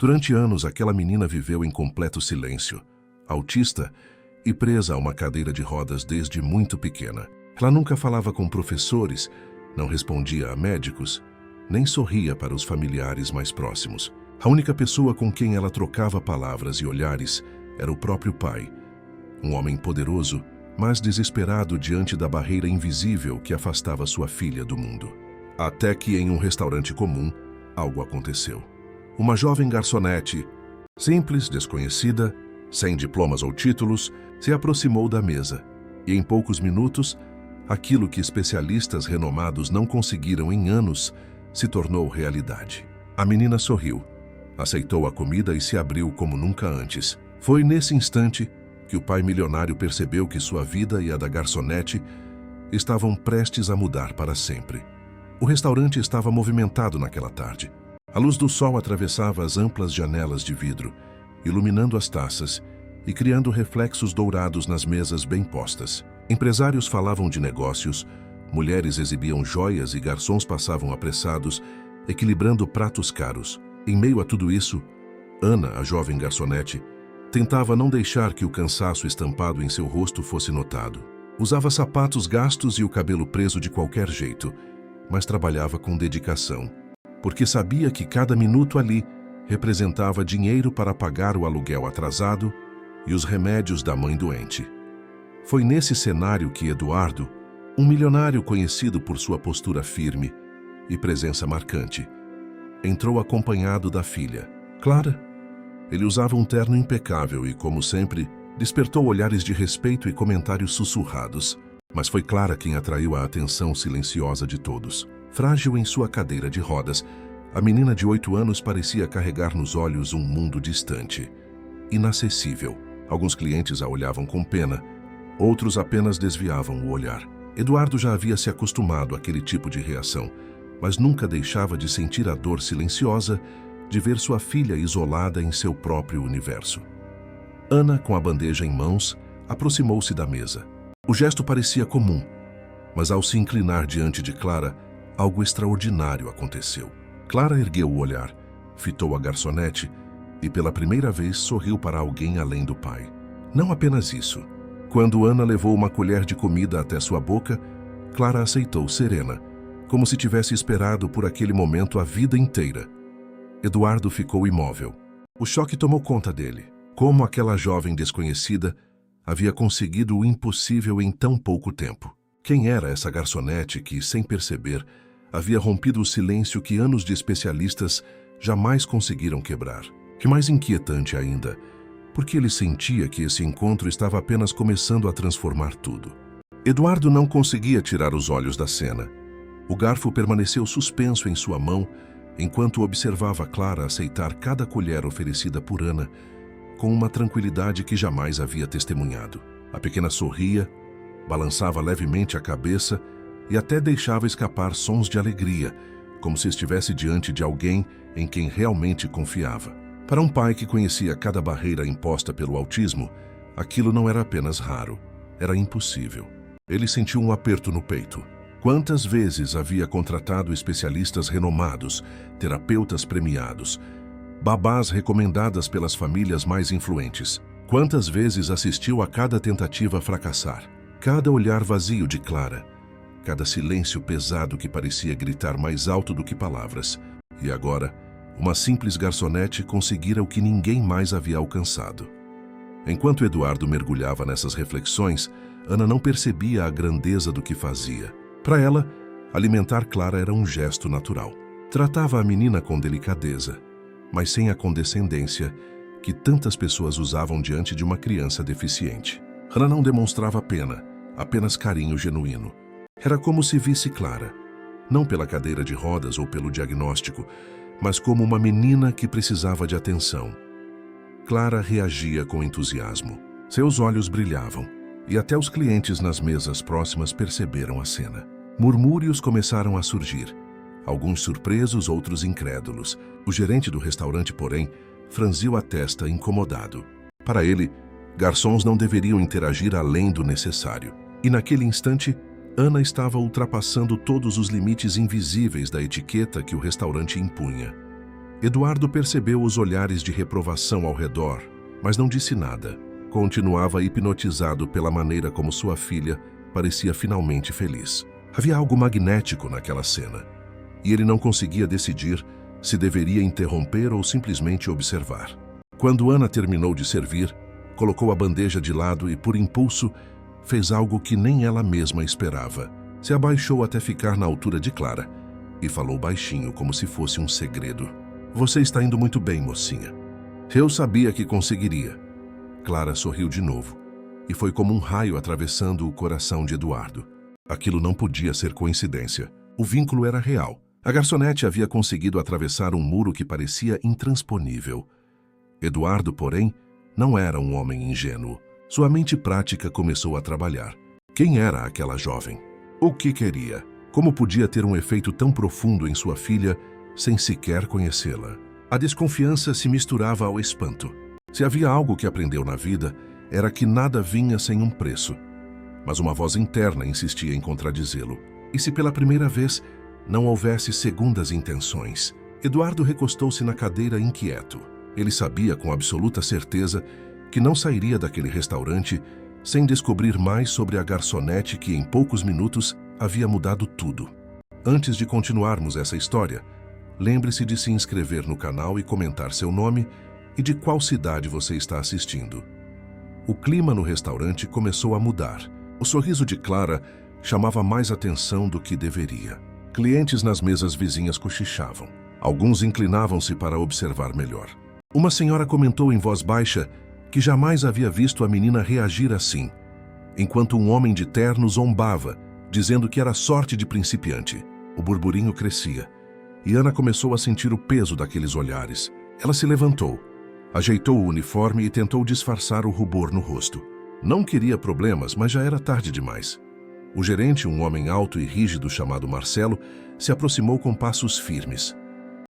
Durante anos, aquela menina viveu em completo silêncio, autista e presa a uma cadeira de rodas desde muito pequena. Ela nunca falava com professores, não respondia a médicos, nem sorria para os familiares mais próximos. A única pessoa com quem ela trocava palavras e olhares era o próprio pai, um homem poderoso, mas desesperado diante da barreira invisível que afastava sua filha do mundo. Até que, em um restaurante comum, algo aconteceu. Uma jovem garçonete, simples, desconhecida, sem diplomas ou títulos, se aproximou da mesa e, em poucos minutos, aquilo que especialistas renomados não conseguiram em anos se tornou realidade. A menina sorriu, aceitou a comida e se abriu como nunca antes. Foi nesse instante que o pai milionário percebeu que sua vida e a da garçonete estavam prestes a mudar para sempre. O restaurante estava movimentado naquela tarde. A luz do sol atravessava as amplas janelas de vidro, iluminando as taças e criando reflexos dourados nas mesas bem postas. Empresários falavam de negócios, mulheres exibiam joias e garçons passavam apressados, equilibrando pratos caros. Em meio a tudo isso, Ana, a jovem garçonete, tentava não deixar que o cansaço estampado em seu rosto fosse notado. Usava sapatos gastos e o cabelo preso de qualquer jeito, mas trabalhava com dedicação, porque sabia que cada minuto ali representava dinheiro para pagar o aluguel atrasado e os remédios da mãe doente. Foi nesse cenário que Eduardo, um milionário conhecido por sua postura firme e presença marcante, entrou acompanhado da filha, Clara. Ele usava um terno impecável e, como sempre, despertou olhares de respeito e comentários sussurrados. Mas foi Clara quem atraiu a atenção silenciosa de todos. Frágil em sua cadeira de rodas, a menina de 8 anos parecia carregar nos olhos um mundo distante, inacessível. Alguns clientes a olhavam com pena, outros apenas desviavam o olhar. Eduardo já havia se acostumado àquele tipo de reação, mas nunca deixava de sentir a dor silenciosa de ver sua filha isolada em seu próprio universo. Ana, com a bandeja em mãos, aproximou-se da mesa. O gesto parecia comum, mas ao se inclinar diante de Clara, algo extraordinário aconteceu. Clara ergueu o olhar, fitou a garçonete e pela primeira vez sorriu para alguém além do pai. Não apenas isso. Quando Ana levou uma colher de comida até sua boca, Clara aceitou serena, como se tivesse esperado por aquele momento a vida inteira. Eduardo ficou imóvel. O choque tomou conta dele. Como aquela jovem desconhecida havia conseguido o impossível em tão pouco tempo? Quem era essa garçonete que, sem perceber, havia rompido o silêncio que anos de especialistas jamais conseguiram quebrar? Que mais inquietante ainda, porque ele sentia que esse encontro estava apenas começando a transformar tudo. Eduardo não conseguia tirar os olhos da cena. O garfo permaneceu suspenso em sua mão, enquanto observava Clara aceitar cada colher oferecida por Ana, com uma tranquilidade que jamais havia testemunhado. A pequena sorria, balançava levemente a cabeça e até deixava escapar sons de alegria, como se estivesse diante de alguém em quem realmente confiava. Para um pai que conhecia cada barreira imposta pelo autismo, aquilo não era apenas raro, era impossível. Ele sentiu um aperto no peito. Quantas vezes havia contratado especialistas renomados, terapeutas premiados, babás recomendadas pelas famílias mais influentes? Quantas vezes assistiu a cada tentativa fracassar? Cada olhar vazio de Clara, cada silêncio pesado que parecia gritar mais alto do que palavras. E agora, uma simples garçonete conseguira o que ninguém mais havia alcançado. Enquanto Eduardo mergulhava nessas reflexões, Ana não percebia a grandeza do que fazia. Para ela, alimentar Clara era um gesto natural. Tratava a menina com delicadeza, mas sem a condescendência que tantas pessoas usavam diante de uma criança deficiente. Ana não demonstrava pena, apenas carinho genuíno. Era como se visse Clara, não pela cadeira de rodas ou pelo diagnóstico, mas como uma menina que precisava de atenção. Clara reagia com entusiasmo. Seus olhos brilhavam, e até os clientes nas mesas próximas perceberam a cena. Murmúrios começaram a surgir, alguns surpresos, outros incrédulos. O gerente do restaurante, porém, franziu a testa incomodado. Para ele, garçons não deveriam interagir além do necessário. E naquele instante, Ana estava ultrapassando todos os limites invisíveis da etiqueta que o restaurante impunha. Eduardo percebeu os olhares de reprovação ao redor, mas não disse nada. Continuava hipnotizado pela maneira como sua filha parecia finalmente feliz. Havia algo magnético naquela cena, e ele não conseguia decidir se deveria interromper ou simplesmente observar. Quando Ana terminou de servir, colocou a bandeja de lado e, por impulso, fez algo que nem ela mesma esperava. Se abaixou até ficar na altura de Clara e falou baixinho, como se fosse um segredo. "Você está indo muito bem, mocinha." "Eu sabia que conseguiria." Clara sorriu de novo, e foi como um raio atravessando o coração de Eduardo. Aquilo não podia ser coincidência. O vínculo era real. A garçonete havia conseguido atravessar um muro que parecia intransponível. Eduardo, porém, não era um homem ingênuo. Sua mente prática começou a trabalhar. Quem era aquela jovem? O que queria? Como podia ter um efeito tão profundo em sua filha sem sequer conhecê-la? A desconfiança se misturava ao espanto. Se havia algo que aprendeu na vida, era que nada vinha sem um preço. Mas uma voz interna insistia em contradizê-lo. E se pela primeira vez não houvesse segundas intenções? Eduardo recostou-se na cadeira inquieto. Ele sabia com absoluta certeza que não sairia daquele restaurante sem descobrir mais sobre a garçonete que em poucos minutos havia mudado tudo. Antes de continuarmos essa história, lembre-se de se inscrever no canal e comentar seu nome e de qual cidade você está assistindo. O clima no restaurante começou a mudar. O sorriso de Clara chamava mais atenção do que deveria. Clientes nas mesas vizinhas cochichavam. Alguns inclinavam-se para observar melhor. Uma senhora comentou em voz baixa que jamais havia visto a menina reagir assim, enquanto um homem de terno zombava, dizendo que era sorte de principiante. O burburinho crescia, e Ana começou a sentir o peso daqueles olhares. Ela se levantou, ajeitou o uniforme e tentou disfarçar o rubor no rosto. Não queria problemas, mas já era tarde demais. O gerente, um homem alto e rígido chamado Marcelo, se aproximou com passos firmes.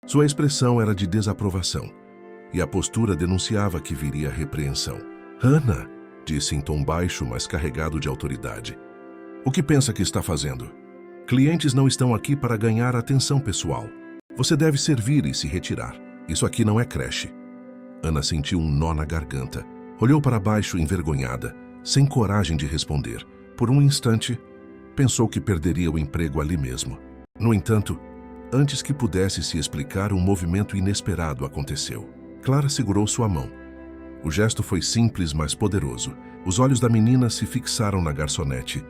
Sua expressão era de desaprovação, e a postura denunciava que viria repreensão. "Ana", disse em tom baixo, mas carregado de autoridade. "O que pensa que está fazendo? Clientes não estão aqui para ganhar atenção pessoal. Você deve servir e se retirar. Isso aqui não é creche." Ana sentiu um nó na garganta. Olhou para baixo envergonhada, sem coragem de responder. Por um instante, pensou que perderia o emprego ali mesmo. No entanto, antes que pudesse se explicar, um movimento inesperado aconteceu. Clara segurou sua mão. O gesto foi simples, mas poderoso. Os olhos da menina se fixaram na garçonete,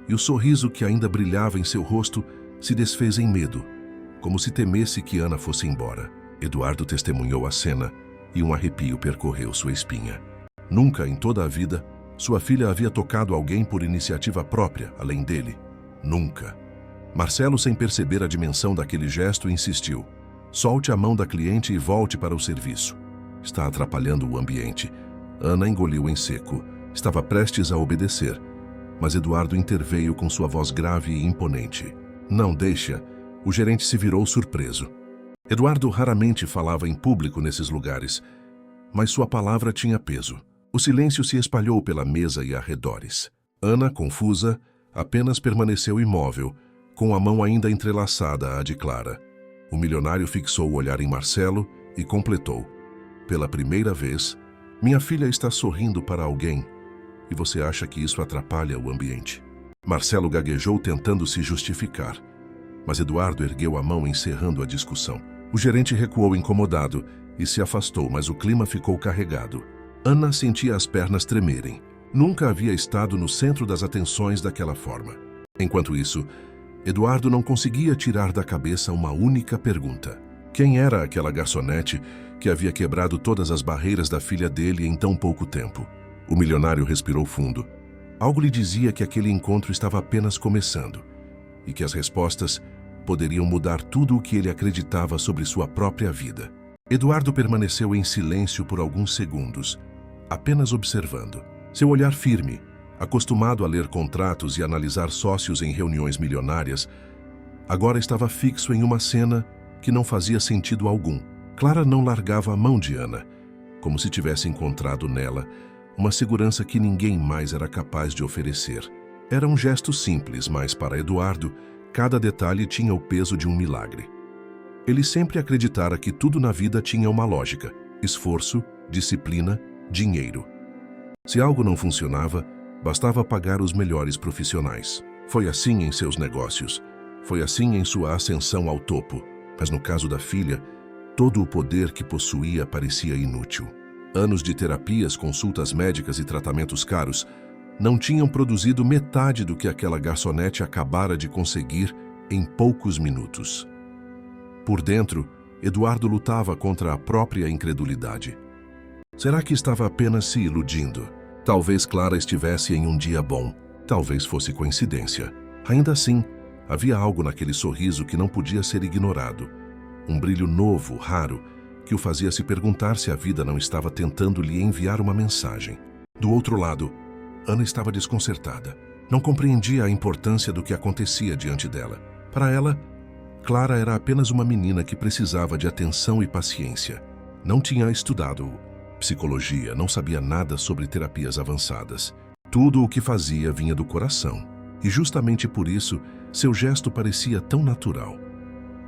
e o sorriso que ainda brilhava em seu rosto se desfez em medo, como se temesse que Ana fosse embora. Eduardo testemunhou a cena, e um arrepio percorreu sua espinha. Nunca em toda a vida, sua filha havia tocado alguém por iniciativa própria, além dele. Nunca. Marcelo, sem perceber a dimensão daquele gesto, insistiu. "Solte a mão da cliente e volte para o serviço. Está atrapalhando o ambiente." Ana engoliu em seco. Estava prestes a obedecer, mas Eduardo interveio com sua voz grave e imponente. "Não, deixa." O gerente se virou surpreso. Eduardo raramente falava em público nesses lugares, mas sua palavra tinha peso. O silêncio se espalhou pela mesa e arredores. Ana, confusa, apenas permaneceu imóvel, com a mão ainda entrelaçada à de Clara. O milionário fixou o olhar em Marcelo e completou. "Pela primeira vez, minha filha está sorrindo para alguém, e você acha que isso atrapalha o ambiente." Marcelo gaguejou tentando se justificar, mas Eduardo ergueu a mão encerrando a discussão. O gerente recuou incomodado e se afastou, mas o clima ficou carregado. Ana sentia as pernas tremerem. Nunca havia estado no centro das atenções daquela forma. Enquanto isso, Eduardo não conseguia tirar da cabeça uma única pergunta. Quem era aquela garçonete que havia quebrado todas as barreiras da filha dele em tão pouco tempo? O milionário respirou fundo. Algo lhe dizia que aquele encontro estava apenas começando e que as respostas poderiam mudar tudo o que ele acreditava sobre sua própria vida. Eduardo permaneceu em silêncio por alguns segundos, apenas observando. Seu olhar firme, acostumado a ler contratos e analisar sócios em reuniões milionárias, agora estava fixo em uma cena que não fazia sentido algum. Clara não largava a mão de Ana, como se tivesse encontrado nela uma segurança que ninguém mais era capaz de oferecer. Era um gesto simples, mas para Eduardo, cada detalhe tinha o peso de um milagre. Ele sempre acreditara que tudo na vida tinha uma lógica: esforço, disciplina, dinheiro. Se algo não funcionava, bastava pagar os melhores profissionais. Foi assim em seus negócios. Foi assim em sua ascensão ao topo. Mas no caso da filha, todo o poder que possuía parecia inútil. Anos de terapias, consultas médicas e tratamentos caros não tinham produzido metade do que aquela garçonete acabara de conseguir em poucos minutos. Por dentro, Eduardo lutava contra a própria incredulidade. Será que estava apenas se iludindo? Talvez Clara estivesse em um dia bom. Talvez fosse coincidência. Ainda assim, havia algo naquele sorriso que não podia ser ignorado. Um brilho novo, raro, que o fazia se perguntar se a vida não estava tentando lhe enviar uma mensagem. Do outro lado, Ana estava desconcertada. Não compreendia a importância do que acontecia diante dela. Para ela, Clara era apenas uma menina que precisava de atenção e paciência. Não tinha estudado psicologia, não sabia nada sobre terapias avançadas. Tudo o que fazia vinha do coração. E justamente por isso, seu gesto parecia tão natural.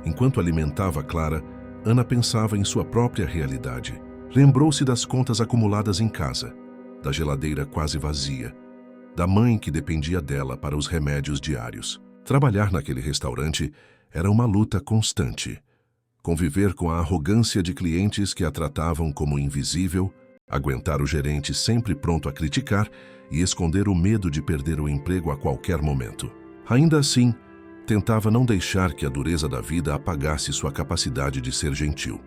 Enquanto alimentava Clara, Ana pensava em sua própria realidade. Lembrou-se das contas acumuladas em casa, da geladeira quase vazia, da mãe que dependia dela para os remédios diários. Trabalhar naquele restaurante era uma luta constante. Conviver com a arrogância de clientes que a tratavam como invisível, aguentar o gerente sempre pronto a criticar e esconder o medo de perder o emprego a qualquer momento. Ainda assim, tentava não deixar que a dureza da vida apagasse sua capacidade de ser gentil.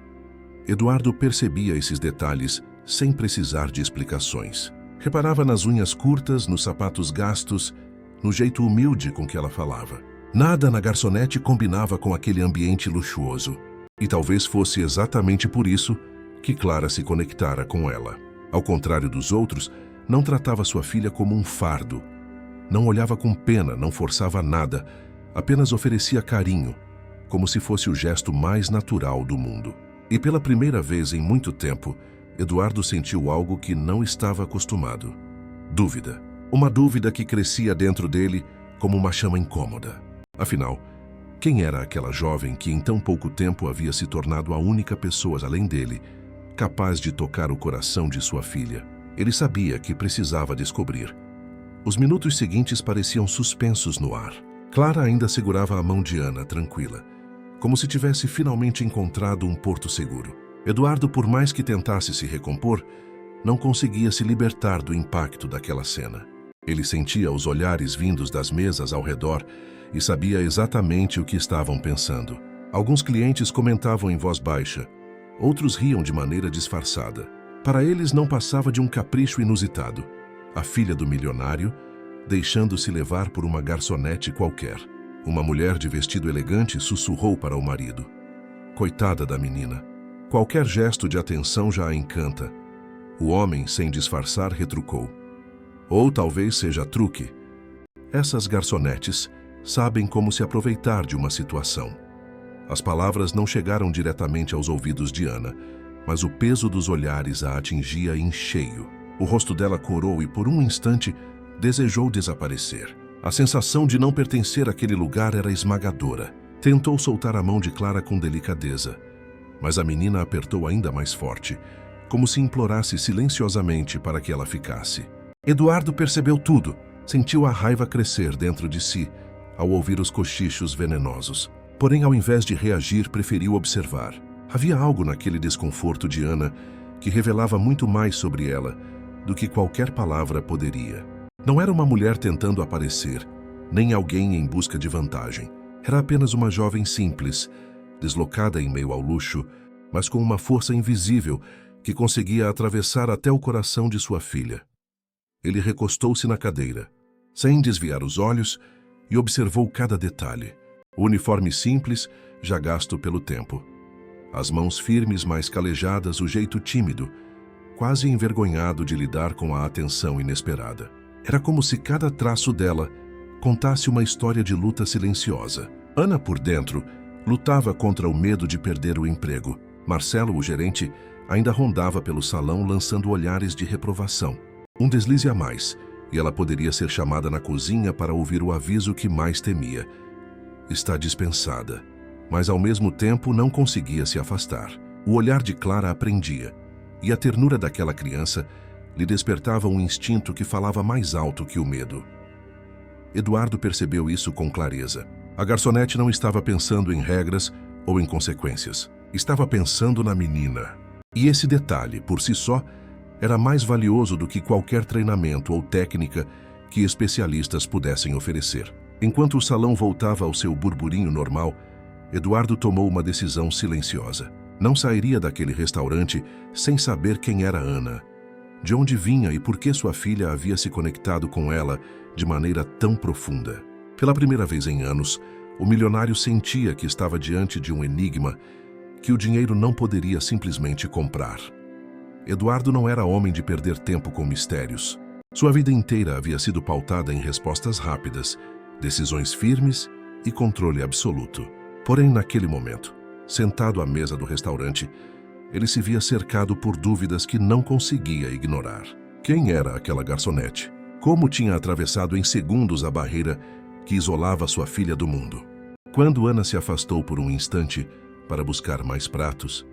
Eduardo percebia esses detalhes sem precisar de explicações. Reparava nas unhas curtas, nos sapatos gastos, no jeito humilde com que ela falava. Nada na garçonete combinava com aquele ambiente luxuoso. E talvez fosse exatamente por isso que Clara se conectara com ela. Ao contrário dos outros, não tratava sua filha como um fardo. Não olhava com pena, não forçava nada, apenas oferecia carinho, como se fosse o gesto mais natural do mundo. E pela primeira vez em muito tempo, Eduardo sentiu algo que não estava acostumado. Dúvida. Uma dúvida que crescia dentro dele como uma chama incômoda. Afinal, quem era aquela jovem que em tão pouco tempo havia se tornado a única pessoa além dele, capaz de tocar o coração de sua filha? Ele sabia que precisava descobrir. Os minutos seguintes pareciam suspensos no ar. Clara ainda segurava a mão de Ana, tranquila, como se tivesse finalmente encontrado um porto seguro. Eduardo, por mais que tentasse se recompor, não conseguia se libertar do impacto daquela cena. Ele sentia os olhares vindos das mesas ao redor e sabia exatamente o que estavam pensando. Alguns clientes comentavam em voz baixa, outros riam de maneira disfarçada. Para eles não passava de um capricho inusitado. A filha do milionário, deixando-se levar por uma garçonete qualquer. Uma mulher de vestido elegante sussurrou para o marido. Coitada da menina. Qualquer gesto de atenção já a encanta. O homem, sem disfarçar, retrucou. Ou talvez seja truque. Essas garçonetes sabem como se aproveitar de uma situação. As palavras não chegaram diretamente aos ouvidos de Ana, mas o peso dos olhares a atingia em cheio. O rosto dela corou e, por um instante, desejou desaparecer. A sensação de não pertencer àquele lugar era esmagadora. Tentou soltar a mão de Clara com delicadeza, mas a menina apertou ainda mais forte, como se implorasse silenciosamente para que ela ficasse. Eduardo percebeu tudo, sentiu a raiva crescer dentro de si ao ouvir os cochichos venenosos. Porém, ao invés de reagir, preferiu observar. Havia algo naquele desconforto de Ana que revelava muito mais sobre ela do que qualquer palavra poderia. Não era uma mulher tentando aparecer, nem alguém em busca de vantagem. Era apenas uma jovem simples, deslocada em meio ao luxo, mas com uma força invisível que conseguia atravessar até o coração de sua filha. Ele recostou-se na cadeira, sem desviar os olhos, e observou cada detalhe. O uniforme simples, já gasto pelo tempo. As mãos firmes, mas calejadas, o jeito tímido, quase envergonhado de lidar com a atenção inesperada. Era como se cada traço dela contasse uma história de luta silenciosa. Ana, por dentro, lutava contra o medo de perder o emprego. Marcelo, o gerente, ainda rondava pelo salão lançando olhares de reprovação. Um deslize a mais, e ela poderia ser chamada na cozinha para ouvir o aviso que mais temia. Está dispensada. mas ao mesmo tempo não conseguia se afastar. O olhar de Clara a prendia, e a ternura daquela criança lhe despertava um instinto que falava mais alto que o medo. Eduardo percebeu isso com clareza. A garçonete não estava pensando em regras ou em consequências. Estava pensando na menina. E esse detalhe, por si só, era mais valioso do que qualquer treinamento ou técnica que especialistas pudessem oferecer. Enquanto o salão voltava ao seu burburinho normal, Eduardo tomou uma decisão silenciosa. Não sairia daquele restaurante sem saber quem era Ana, de onde vinha e por que sua filha havia se conectado com ela de maneira tão profunda. Pela primeira vez em anos, o milionário sentia que estava diante de um enigma que o dinheiro não poderia simplesmente comprar. Eduardo não era homem de perder tempo com mistérios. Sua vida inteira havia sido pautada em respostas rápidas, decisões firmes e controle absoluto. Porém, naquele momento, sentado à mesa do restaurante, ele se via cercado por dúvidas que não conseguia ignorar. Quem era aquela garçonete? Como tinha atravessado em segundos a barreira que isolava sua filha do mundo? Quando Ana se afastou por um instante para buscar mais pratos,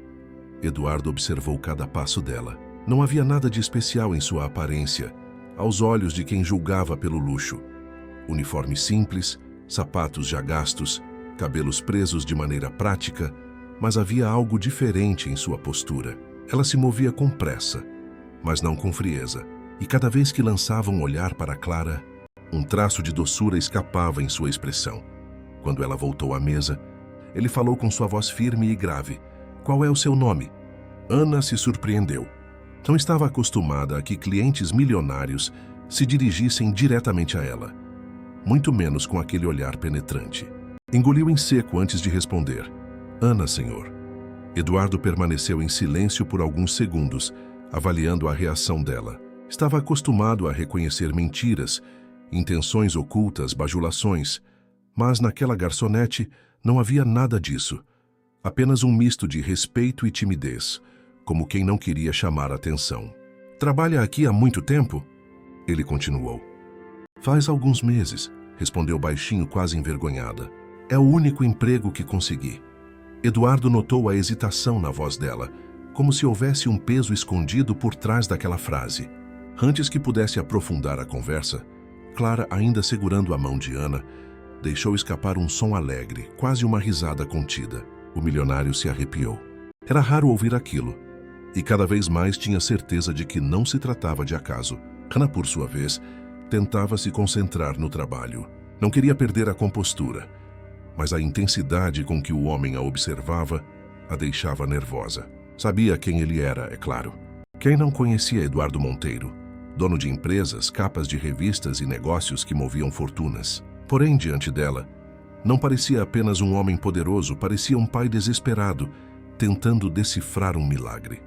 Eduardo observou cada passo dela. Não havia nada de especial em sua aparência, aos olhos de quem julgava pelo luxo. Uniforme simples, sapatos já gastos, cabelos presos de maneira prática, mas havia algo diferente em sua postura. Ela se movia com pressa, mas não com frieza. E cada vez que lançava um olhar para Clara, um traço de doçura escapava em sua expressão. Quando ela voltou à mesa, ele falou com sua voz firme e grave. Qual é o seu nome? Ana se surpreendeu. Não estava acostumada a que clientes milionários se dirigissem diretamente a ela, muito menos com aquele olhar penetrante. Engoliu em seco antes de responder. Ana, senhor. Eduardo permaneceu em silêncio por alguns segundos, avaliando a reação dela. Estava acostumado a reconhecer mentiras, intenções ocultas, bajulações, mas naquela garçonete não havia nada disso. Apenas um misto de respeito e timidez, como quem não queria chamar atenção. Trabalha aqui há muito tempo? Ele continuou. Faz alguns meses, respondeu baixinho, quase envergonhada. É o único emprego que consegui. Eduardo notou a hesitação na voz dela, como se houvesse um peso escondido por trás daquela frase. Antes que pudesse aprofundar a conversa, Clara, ainda segurando a mão de Ana, deixou escapar um som alegre, quase uma risada contida. O milionário se arrepiou. Era raro ouvir aquilo, e cada vez mais tinha certeza de que não se tratava de acaso. Ana, por sua vez, tentava se concentrar no trabalho. Não queria perder a compostura, mas a intensidade com que o homem a observava a deixava nervosa. Sabia quem ele era, é claro. Quem não conhecia Eduardo Monteiro, dono de empresas, capas de revistas e negócios que moviam fortunas? Porém, diante dela, não parecia apenas um homem poderoso, parecia um pai desesperado, tentando decifrar um milagre.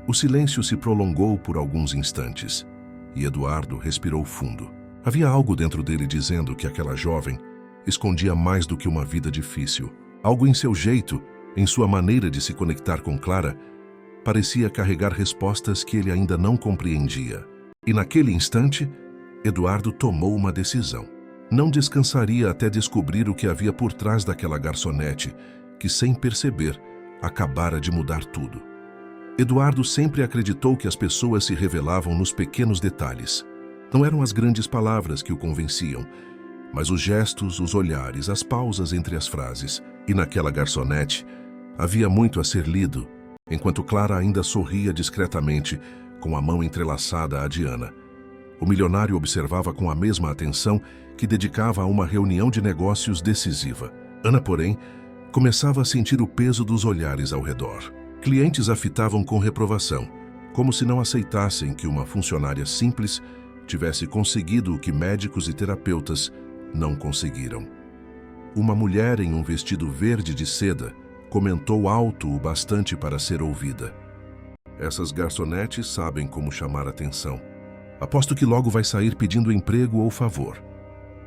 O silêncio se prolongou por alguns instantes, e Eduardo respirou fundo. Havia algo dentro dele dizendo que aquela jovem escondia mais do que uma vida difícil. Algo em seu jeito, em sua maneira de se conectar com Clara, parecia carregar respostas que ele ainda não compreendia. E naquele instante, Eduardo tomou uma decisão. Não descansaria até descobrir o que havia por trás daquela garçonete, que, sem perceber, acabara de mudar tudo. Eduardo sempre acreditou que as pessoas se revelavam nos pequenos detalhes. Não eram as grandes palavras que o convenciam, mas os gestos, os olhares, as pausas entre as frases. E naquela garçonete havia muito a ser lido, enquanto Clara ainda sorria discretamente, com a mão entrelaçada à de Ana. O milionário observava com a mesma atenção que dedicava a uma reunião de negócios decisiva. Ana, porém, começava a sentir o peso dos olhares ao redor. Clientes a fitavam com reprovação, como se não aceitassem que uma funcionária simples tivesse conseguido o que médicos e terapeutas não conseguiram. Uma mulher em um vestido verde de seda comentou alto o bastante para ser ouvida. Essas garçonetes sabem como chamar atenção. Aposto que logo vai sair pedindo emprego ou favor.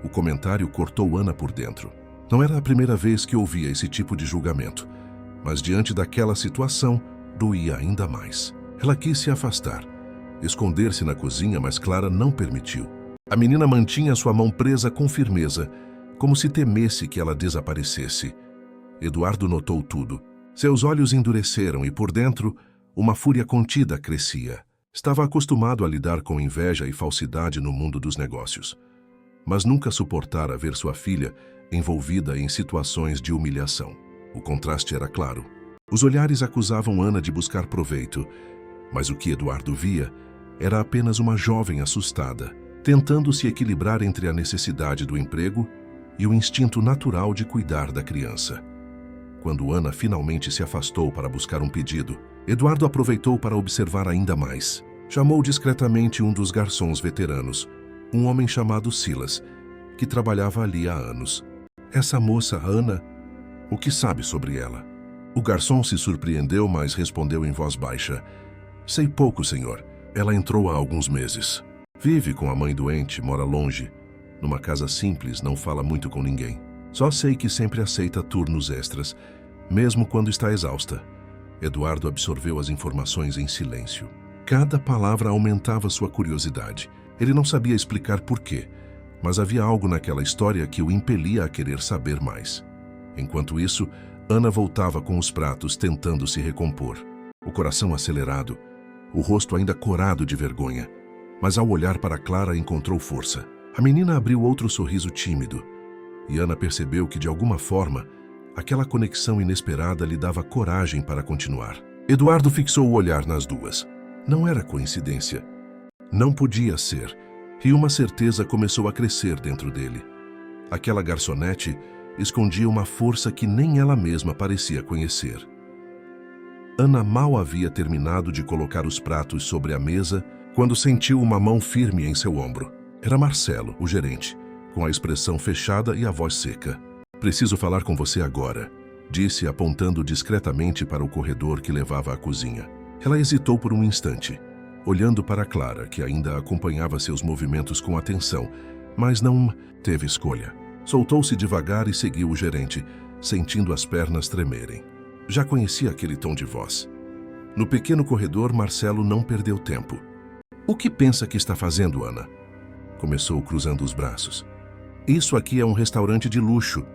O comentário cortou Ana por dentro. Não era a primeira vez que ouvia esse tipo de julgamento, mas diante daquela situação, doía ainda mais. Ela quis se afastar, esconder-se na cozinha, mas Clara não permitiu. A menina mantinha sua mão presa com firmeza, como se temesse que ela desaparecesse. Eduardo notou tudo. Seus olhos endureceram e, por dentro, uma fúria contida crescia. Estava acostumado a lidar com inveja e falsidade no mundo dos negócios, mas nunca suportara ver sua filha envolvida em situações de humilhação. O contraste era claro. Os olhares acusavam Ana de buscar proveito, mas o que Eduardo via era apenas uma jovem assustada, tentando se equilibrar entre a necessidade do emprego e o instinto natural de cuidar da criança. Quando Ana finalmente se afastou para buscar um pedido, Eduardo aproveitou para observar ainda mais. Chamou discretamente um dos garçons veteranos, um homem chamado Silas, que trabalhava ali há anos. Essa moça, Ana, o que sabe sobre ela? O garçom se surpreendeu, mas respondeu em voz baixa: Sei pouco, senhor. Ela entrou há alguns meses. Vive com a mãe doente, mora longe. Numa casa simples, não fala muito com ninguém. Só sei que sempre aceita turnos extras, mesmo quando está exausta. Eduardo absorveu as informações em silêncio. Cada palavra aumentava sua curiosidade. Ele não sabia explicar por quê, mas havia algo naquela história que o impelia a querer saber mais. Enquanto isso, Ana voltava com os pratos, tentando se recompor. O coração acelerado, o rosto ainda corado de vergonha. Mas ao olhar para Clara, encontrou força. A menina abriu outro sorriso tímido, e Ana percebeu que, de alguma forma, aquela conexão inesperada lhe dava coragem para continuar. Eduardo fixou o olhar nas duas. Não era coincidência. Não podia ser, e uma certeza começou a crescer dentro dele. Aquela garçonete escondia uma força que nem ela mesma parecia conhecer. Ana mal havia terminado de colocar os pratos sobre a mesa quando sentiu uma mão firme em seu ombro. Era Marcelo, o gerente, com a expressão fechada e a voz seca. Preciso falar com você agora, disse, apontando discretamente para o corredor que levava à cozinha. Ela hesitou por um instante, olhando para Clara, que ainda acompanhava seus movimentos com atenção, mas não teve escolha. Soltou-se devagar e seguiu o gerente, sentindo as pernas tremerem. Já conhecia aquele tom de voz. No pequeno corredor, Marcelo não perdeu tempo. O que pensa que está fazendo, Ana? Começou cruzando os braços. Isso aqui é um restaurante de luxo,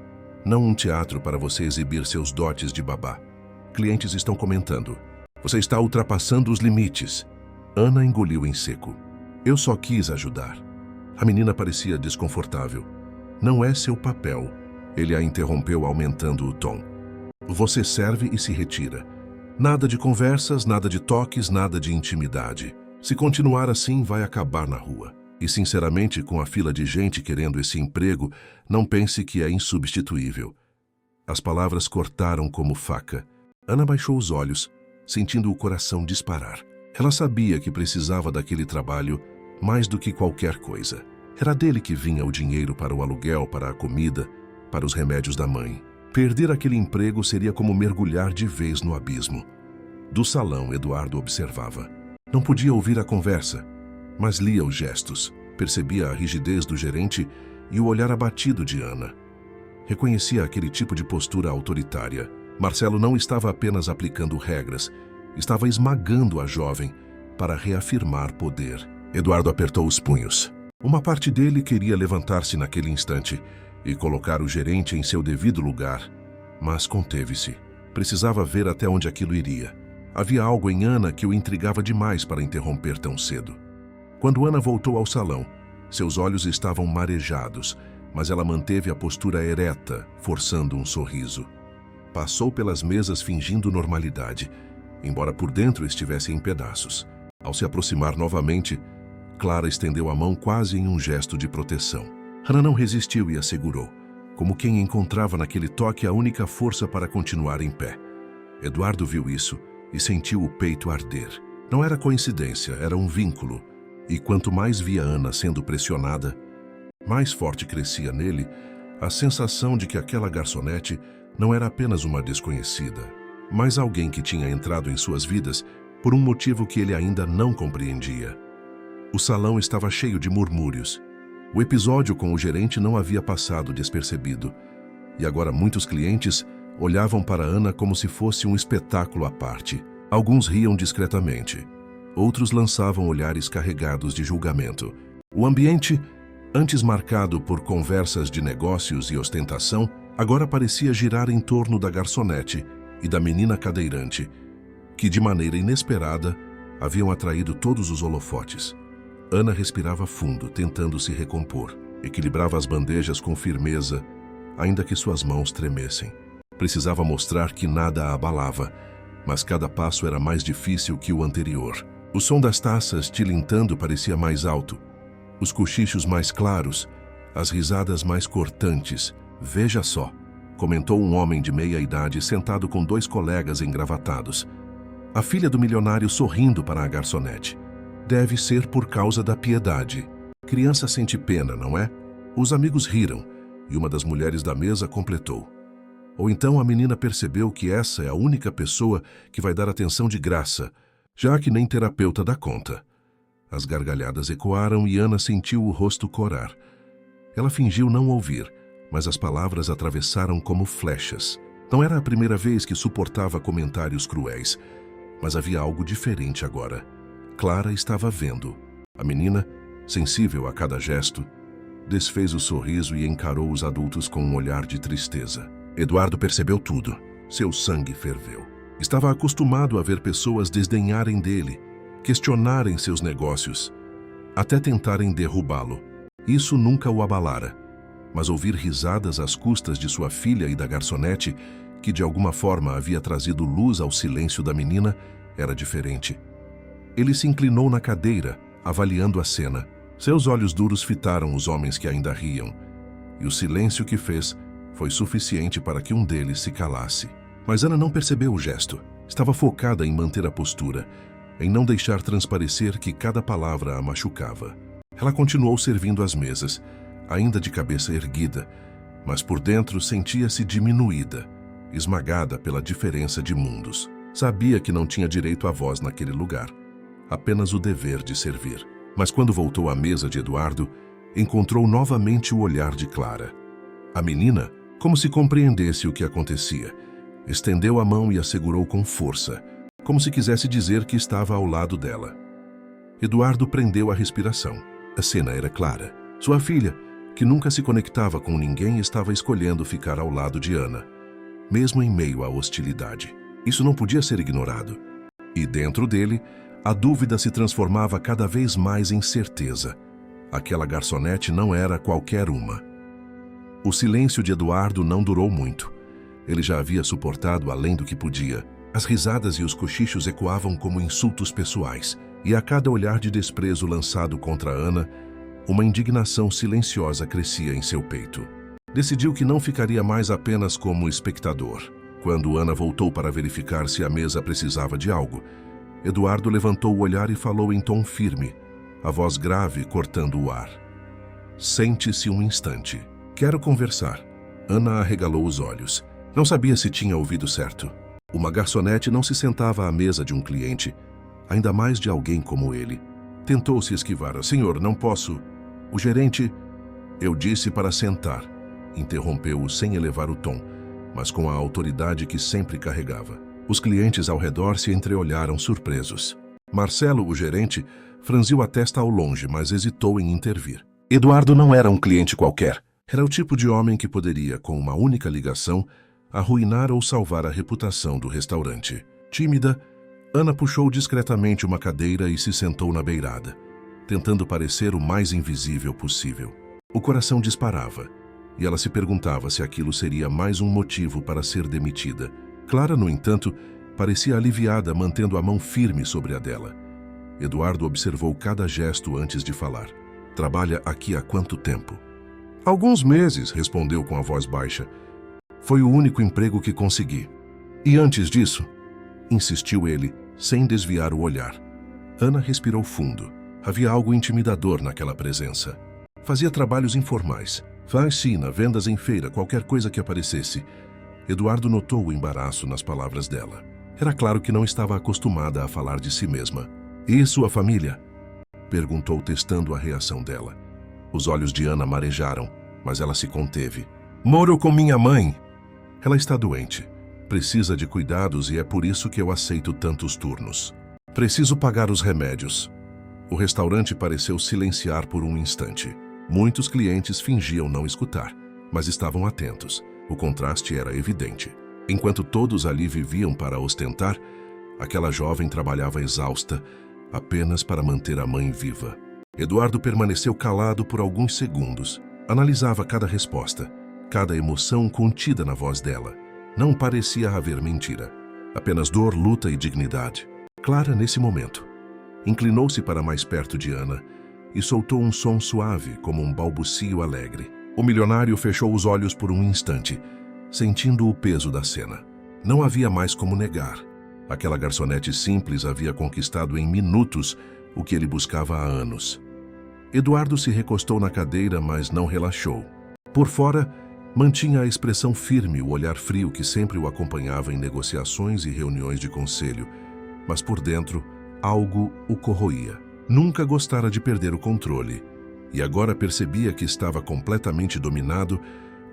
não um teatro para você exibir seus dotes de babá. Clientes estão comentando. Você está ultrapassando os limites. Ana engoliu em seco. Eu só quis ajudar. A menina parecia desconfortável. Não é seu papel. Ele a interrompeu, aumentando o tom. Você serve e se retira. Nada de conversas, nada de toques, nada de intimidade. Se continuar assim, vai acabar na rua. E, sinceramente, com a fila de gente querendo esse emprego, não pense que é insubstituível. As palavras cortaram como faca. Ana baixou os olhos, sentindo o coração disparar. Ela sabia que precisava daquele trabalho mais do que qualquer coisa. Era dele que vinha o dinheiro para o aluguel, para a comida, para os remédios da mãe. Perder aquele emprego seria como mergulhar de vez no abismo. Do salão, Eduardo observava. Não podia ouvir a conversa, mas lia os gestos, percebia a rigidez do gerente e o olhar abatido de Ana. Reconhecia aquele tipo de postura autoritária. Marcelo não estava apenas aplicando regras, estava esmagando a jovem para reafirmar poder. Eduardo apertou os punhos. Uma parte dele queria levantar-se naquele instante e colocar o gerente em seu devido lugar, mas conteve-se. Precisava ver até onde aquilo iria. Havia algo em Ana que o intrigava demais para interromper tão cedo. Quando Ana voltou ao salão, seus olhos estavam marejados, mas ela manteve a postura ereta, forçando um sorriso. Passou pelas mesas fingindo normalidade, embora por dentro estivesse em pedaços. Ao se aproximar novamente, Clara estendeu a mão quase em um gesto de proteção. Ana não resistiu e a segurou, como quem encontrava naquele toque a única força para continuar em pé. Eduardo viu isso e sentiu o peito arder. Não era coincidência, era um vínculo. E quanto mais via Ana sendo pressionada, mais forte crescia nele a sensação de que aquela garçonete não era apenas uma desconhecida, mas alguém que tinha entrado em suas vidas por um motivo que ele ainda não compreendia. O salão estava cheio de murmúrios. O episódio com o gerente não havia passado despercebido, e agora muitos clientes olhavam para Ana como se fosse um espetáculo à parte. Alguns riam discretamente, outros lançavam olhares carregados de julgamento. O ambiente, antes marcado por conversas de negócios e ostentação, agora parecia girar em torno da garçonete e da menina cadeirante, que, de maneira inesperada, haviam atraído todos os holofotes. Ana respirava fundo, tentando se recompor. Equilibrava as bandejas com firmeza, ainda que suas mãos tremessem. Precisava mostrar que nada a abalava, mas cada passo era mais difícil que o anterior. O som das taças tilintando parecia mais alto, os cochichos mais claros, as risadas mais cortantes. Veja só, comentou um homem de meia idade sentado com 2 colegas engravatados. A filha do milionário sorrindo para a garçonete. Deve ser por causa da piedade. Criança sente pena, não é? Os amigos riram, e uma das mulheres da mesa completou. Ou então a menina percebeu que essa é a única pessoa que vai dar atenção de graça, já que nem terapeuta dá conta. As gargalhadas ecoaram e Ana sentiu o rosto corar. Ela fingiu não ouvir, mas as palavras atravessaram como flechas. Não era a primeira vez que suportava comentários cruéis, mas havia algo diferente agora. Clara estava vendo. A menina, sensível a cada gesto, desfez o sorriso e encarou os adultos com um olhar de tristeza. Eduardo percebeu tudo. Seu sangue ferveu. Estava acostumado a ver pessoas desdenharem dele, questionarem seus negócios, até tentarem derrubá-lo. Isso nunca o abalara. Mas ouvir risadas às custas de sua filha e da garçonete, que de alguma forma havia trazido luz ao silêncio da menina, era diferente. Ele se inclinou na cadeira, avaliando a cena. Seus olhos duros fitaram os homens que ainda riam, e o silêncio que fez foi suficiente para que um deles se calasse. Mas Ana não percebeu o gesto. Estava focada em manter a postura, em não deixar transparecer que cada palavra a machucava. Ela continuou servindo as mesas, ainda de cabeça erguida, mas por dentro sentia-se diminuída, esmagada pela diferença de mundos. Sabia que não tinha direito à voz naquele lugar, apenas o dever de servir. Mas quando voltou à mesa de Eduardo, encontrou novamente o olhar de Clara. A menina, como se compreendesse o que acontecia, estendeu a mão e a segurou com força, como se quisesse dizer que estava ao lado dela. Eduardo prendeu a respiração. A cena era clara. Sua filha, que nunca se conectava com ninguém, estava escolhendo ficar ao lado de Ana, mesmo em meio à hostilidade. Isso não podia ser ignorado. E dentro dele, a dúvida se transformava cada vez mais em certeza. Aquela garçonete não era qualquer uma. O silêncio de Eduardo não durou muito. Ele já havia suportado além do que podia. As risadas e os cochichos ecoavam como insultos pessoais, e a cada olhar de desprezo lançado contra Ana, uma indignação silenciosa crescia em seu peito. Decidiu que não ficaria mais apenas como espectador. Quando Ana voltou para verificar se a mesa precisava de algo, Eduardo levantou o olhar e falou em tom firme, a voz grave cortando o ar. Sente-se um instante. Quero conversar. Ana arregalou os olhos. Não sabia se tinha ouvido certo. Uma garçonete não se sentava à mesa de um cliente, ainda mais de alguém como ele. Tentou se esquivar. Senhor, não posso. O gerente... Eu disse para sentar. Interrompeu-o sem elevar o tom, mas com a autoridade que sempre carregava. Os clientes ao redor se entreolharam surpresos. Marcelo, o gerente, franziu a testa ao longe, mas hesitou em intervir. Eduardo não era um cliente qualquer. Era o tipo de homem que poderia, com uma única ligação, arruinar ou salvar a reputação do restaurante. Tímida, Ana puxou discretamente uma cadeira e se sentou na beirada, tentando parecer o mais invisível possível. O coração disparava, e ela se perguntava se aquilo seria mais um motivo para ser demitida. Clara, no entanto, parecia aliviada, mantendo a mão firme sobre a dela. Eduardo observou cada gesto antes de falar. Trabalha aqui há quanto tempo? Alguns meses, respondeu com a voz baixa. Foi o único emprego que consegui. E antes disso? Insistiu ele, sem desviar o olhar. Ana respirou fundo. Havia algo intimidador naquela presença. Fazia trabalhos informais. Faxina, vendas em feira, qualquer coisa que aparecesse. Eduardo notou o embaraço nas palavras dela. Era claro que não estava acostumada a falar de si mesma. E sua família? Perguntou, testando a reação dela. Os olhos de Ana marejaram, mas ela se conteve. Moro com minha mãe. Ela está doente. Precisa de cuidados e é por isso que eu aceito tantos turnos. Preciso pagar os remédios. O restaurante pareceu silenciar por um instante. Muitos clientes fingiam não escutar, mas estavam atentos. O contraste era evidente. Enquanto todos ali viviam para ostentar, aquela jovem trabalhava exausta, apenas para manter a mãe viva. Eduardo permaneceu calado por alguns segundos. Analisava cada resposta, cada emoção contida na voz dela. Não parecia haver mentira, apenas dor, luta e dignidade. Clara, nesse momento, inclinou-se para mais perto de Ana e soltou um som suave, como um balbucio alegre. O milionário fechou os olhos por um instante, sentindo o peso da cena. Não havia mais como negar. Aquela garçonete simples havia conquistado em minutos o que ele buscava há anos. Eduardo se recostou na cadeira, mas não relaxou. Por fora, mantinha a expressão firme, o olhar frio que sempre o acompanhava em negociações e reuniões de conselho, mas por dentro, algo o corroía. Nunca gostara de perder o controle, e agora percebia que estava completamente dominado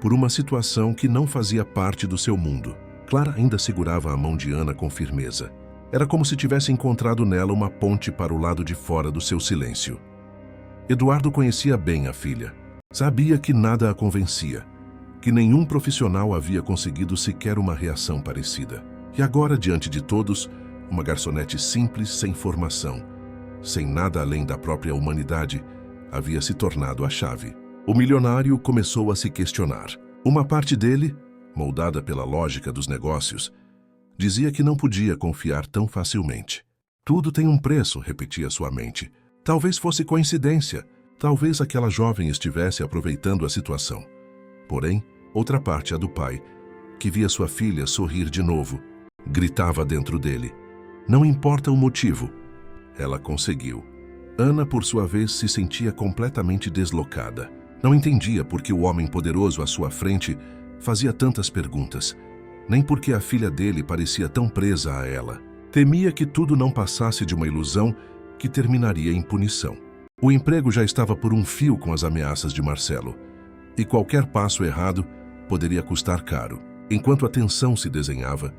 por uma situação que não fazia parte do seu mundo. Clara ainda segurava a mão de Ana com firmeza. Era como se tivesse encontrado nela uma ponte para o lado de fora do seu silêncio. Eduardo conhecia bem a filha. Sabia que nada a convencia, que nenhum profissional havia conseguido sequer uma reação parecida. E agora, diante de todos, uma garçonete simples, sem formação, sem nada além da própria humanidade, havia se tornado a chave. O milionário começou a se questionar. Uma parte dele, moldada pela lógica dos negócios, dizia que não podia confiar tão facilmente. Tudo tem um preço, repetia sua mente. Talvez fosse coincidência, talvez aquela jovem estivesse aproveitando a situação. Porém, outra parte, a do pai, que via sua filha sorrir de novo, gritava dentro dele. Não importa o motivo. Ela conseguiu. Ana, por sua vez, se sentia completamente deslocada. Não entendia por que o homem poderoso à sua frente fazia tantas perguntas, nem por que a filha dele parecia tão presa a ela. Temia que tudo não passasse de uma ilusão que terminaria em punição. O emprego já estava por um fio com as ameaças de Marcelo, e qualquer passo errado poderia custar caro. Enquanto a tensão se desenhava,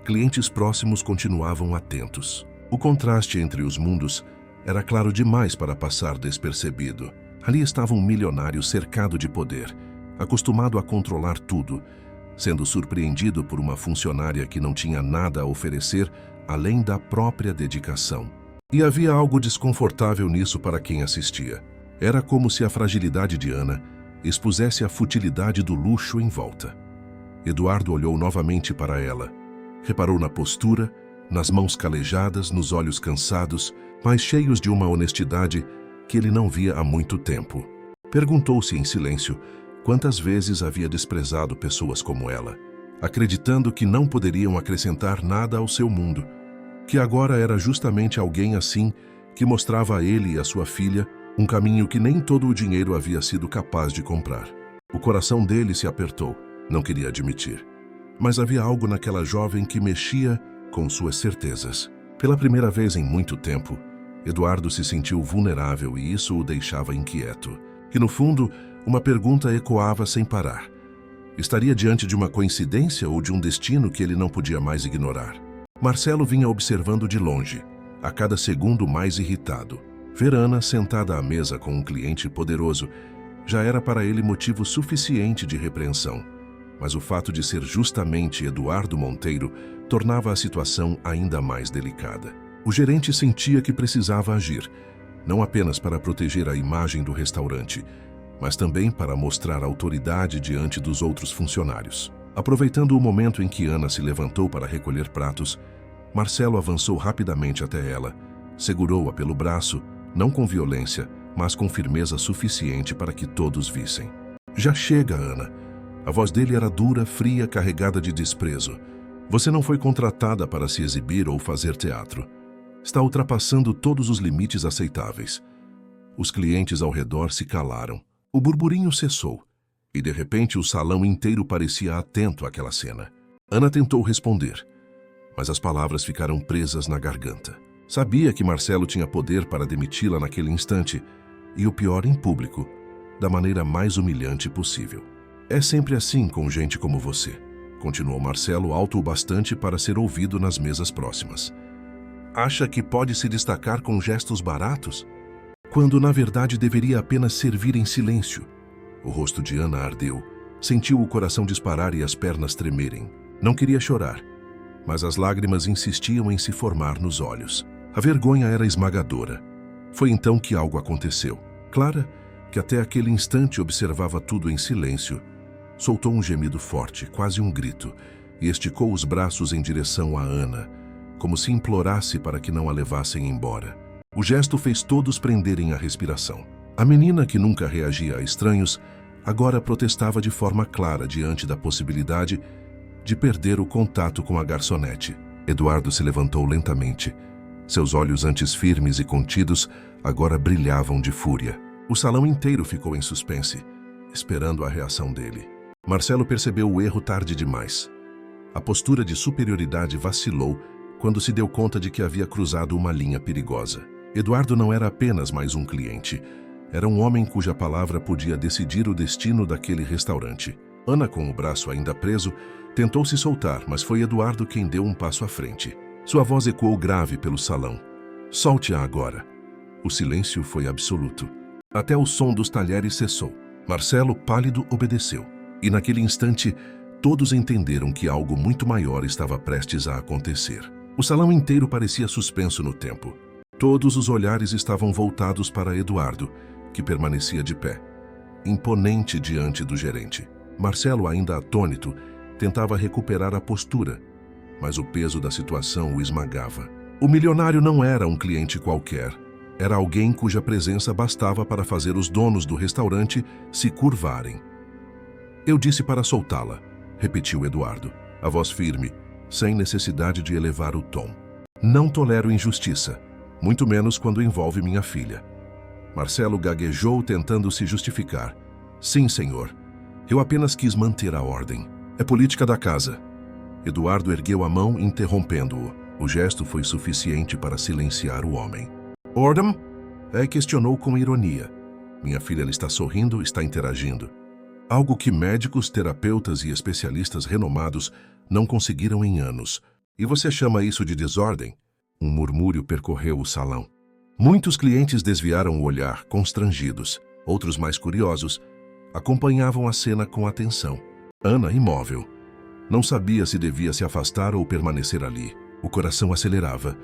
clientes próximos continuavam atentos. O contraste entre os mundos era claro demais para passar despercebido. Ali estava um milionário cercado de poder, acostumado a controlar tudo, sendo surpreendido por uma funcionária que não tinha nada a oferecer além da própria dedicação. E havia algo desconfortável nisso para quem assistia. Era como se a fragilidade de Ana expusesse a futilidade do luxo em volta. Eduardo olhou novamente para ela. Reparou na postura, nas mãos calejadas, nos olhos cansados, mas cheios de uma honestidade que ele não via há muito tempo. Perguntou-se em silêncio quantas vezes havia desprezado pessoas como ela, acreditando que não poderiam acrescentar nada ao seu mundo, que agora era justamente alguém assim que mostrava a ele e a sua filha um caminho que nem todo o dinheiro havia sido capaz de comprar. O coração dele se apertou, não queria admitir. Mas havia algo naquela jovem que mexia com suas certezas. Pela primeira vez em muito tempo, Eduardo se sentiu vulnerável e isso o deixava inquieto. E no fundo, uma pergunta ecoava sem parar. Estaria diante de uma coincidência ou de um destino que ele não podia mais ignorar? Marcelo vinha observando de longe, a cada segundo mais irritado. Ver Ana sentada à mesa com um cliente poderoso já era para ele motivo suficiente de repreensão. Mas o fato de ser justamente Eduardo Monteiro tornava a situação ainda mais delicada. O gerente sentia que precisava agir, não apenas para proteger a imagem do restaurante, mas também para mostrar autoridade diante dos outros funcionários. Aproveitando o momento em que Ana se levantou para recolher pratos, Marcelo avançou rapidamente até ela, segurou-a pelo braço, não com violência, mas com firmeza suficiente para que todos vissem. Já chega, Ana. A voz dele era dura, fria, carregada de desprezo. Você não foi contratada para se exibir ou fazer teatro. Está ultrapassando todos os limites aceitáveis. Os clientes ao redor se calaram. O burburinho cessou, e de repente o salão inteiro parecia atento àquela cena. Ana tentou responder, mas as palavras ficaram presas na garganta. Sabia que Marcelo tinha poder para demiti-la naquele instante, e o pior, em público, da maneira mais humilhante possível. É sempre assim com gente como você, continuou Marcelo alto o bastante para ser ouvido nas mesas próximas. Acha que pode se destacar com gestos baratos? Quando na verdade deveria apenas servir em silêncio. O rosto de Ana ardeu, Sentiu o coração disparar e as pernas tremerem. Não queria chorar, mas as lágrimas insistiam em se formar nos olhos. A vergonha era esmagadora. Foi então que algo aconteceu. Clara, que até aquele instante observava tudo em silêncio, soltou um gemido forte, quase um grito, e esticou os braços em direção a Ana, como se implorasse para que não a levassem embora. O gesto fez todos prenderem a respiração. A menina, que nunca reagia a estranhos, agora protestava de forma clara diante da possibilidade de perder o contato com a garçonete. Eduardo se levantou lentamente. Seus olhos antes firmes e contidos agora brilhavam de fúria. O salão inteiro ficou em suspense, esperando a reação dele. Marcelo percebeu o erro tarde demais. A postura de superioridade vacilou quando se deu conta de que havia cruzado uma linha perigosa. Eduardo não era apenas mais um cliente. Era um homem cuja palavra podia decidir o destino daquele restaurante. Ana, com o braço ainda preso, tentou se soltar, mas foi Eduardo quem deu um passo à frente. Sua voz ecoou grave pelo salão. "Solte-a agora." O silêncio foi absoluto. Até o som dos talheres cessou. Marcelo, pálido, obedeceu. E naquele instante, todos entenderam que algo muito maior estava prestes a acontecer. O salão inteiro parecia suspenso no tempo. Todos os olhares estavam voltados para Eduardo, que permanecia de pé, imponente diante do gerente. Marcelo, ainda atônito, tentava recuperar a postura, mas o peso da situação o esmagava. O milionário não era um cliente qualquer. Era alguém cuja presença bastava para fazer os donos do restaurante se curvarem. "Eu disse para soltá-la", repetiu Eduardo, a voz firme, sem necessidade de elevar o tom. "Não tolero injustiça, muito menos quando envolve minha filha." Marcelo gaguejou, tentando se justificar. "Sim, senhor. Eu apenas quis manter a ordem. É política da casa." Eduardo ergueu a mão, interrompendo-o. O gesto foi suficiente para silenciar o homem. "Ordem?" Questionou com ironia. "Minha filha está sorrindo, está interagindo. Algo que médicos, terapeutas e especialistas renomados não conseguiram em anos. E você chama isso de desordem?" Um murmúrio percorreu o salão. Muitos clientes desviaram o olhar, constrangidos. Outros, mais curiosos, acompanhavam a cena com atenção. Ana, imóvel, não sabia se devia se afastar ou permanecer ali. O coração acelerava,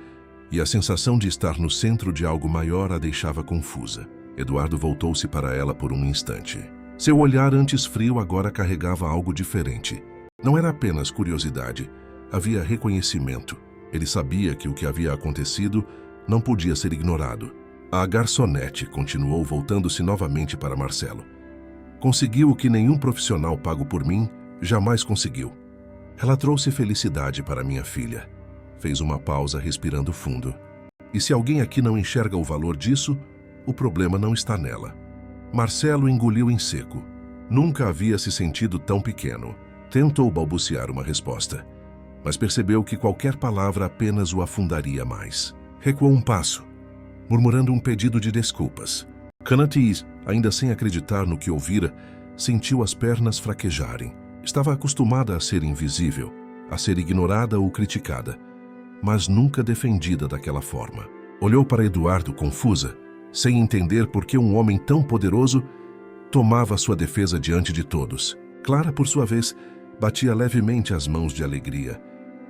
e a sensação de estar no centro de algo maior a deixava confusa. Eduardo voltou-se para ela por um instante. Seu olhar, antes frio, agora carregava algo diferente. Não era apenas curiosidade, havia reconhecimento. Ele sabia que o que havia acontecido não podia ser ignorado. A garçonete continuou, voltando-se novamente para Marcelo. "Conseguiu o que nenhum profissional pago por mim jamais conseguiu. Ela trouxe felicidade para minha filha." Fez uma pausa, respirando fundo. "E se alguém aqui não enxerga o valor disso, o problema não está nela." Marcelo engoliu em seco. Nunca havia se sentido tão pequeno. Tentou balbuciar uma resposta, mas percebeu que qualquer palavra apenas o afundaria mais. Recuou um passo, murmurando um pedido de desculpas. Canatis, ainda sem acreditar no que ouvira, sentiu as pernas fraquejarem. Estava acostumada a ser invisível, a ser ignorada ou criticada, mas nunca defendida daquela forma. Olhou para Eduardo confusa, sem entender por que um homem tão poderoso tomava sua defesa diante de todos. Clara, por sua vez, batia levemente as mãos de alegria,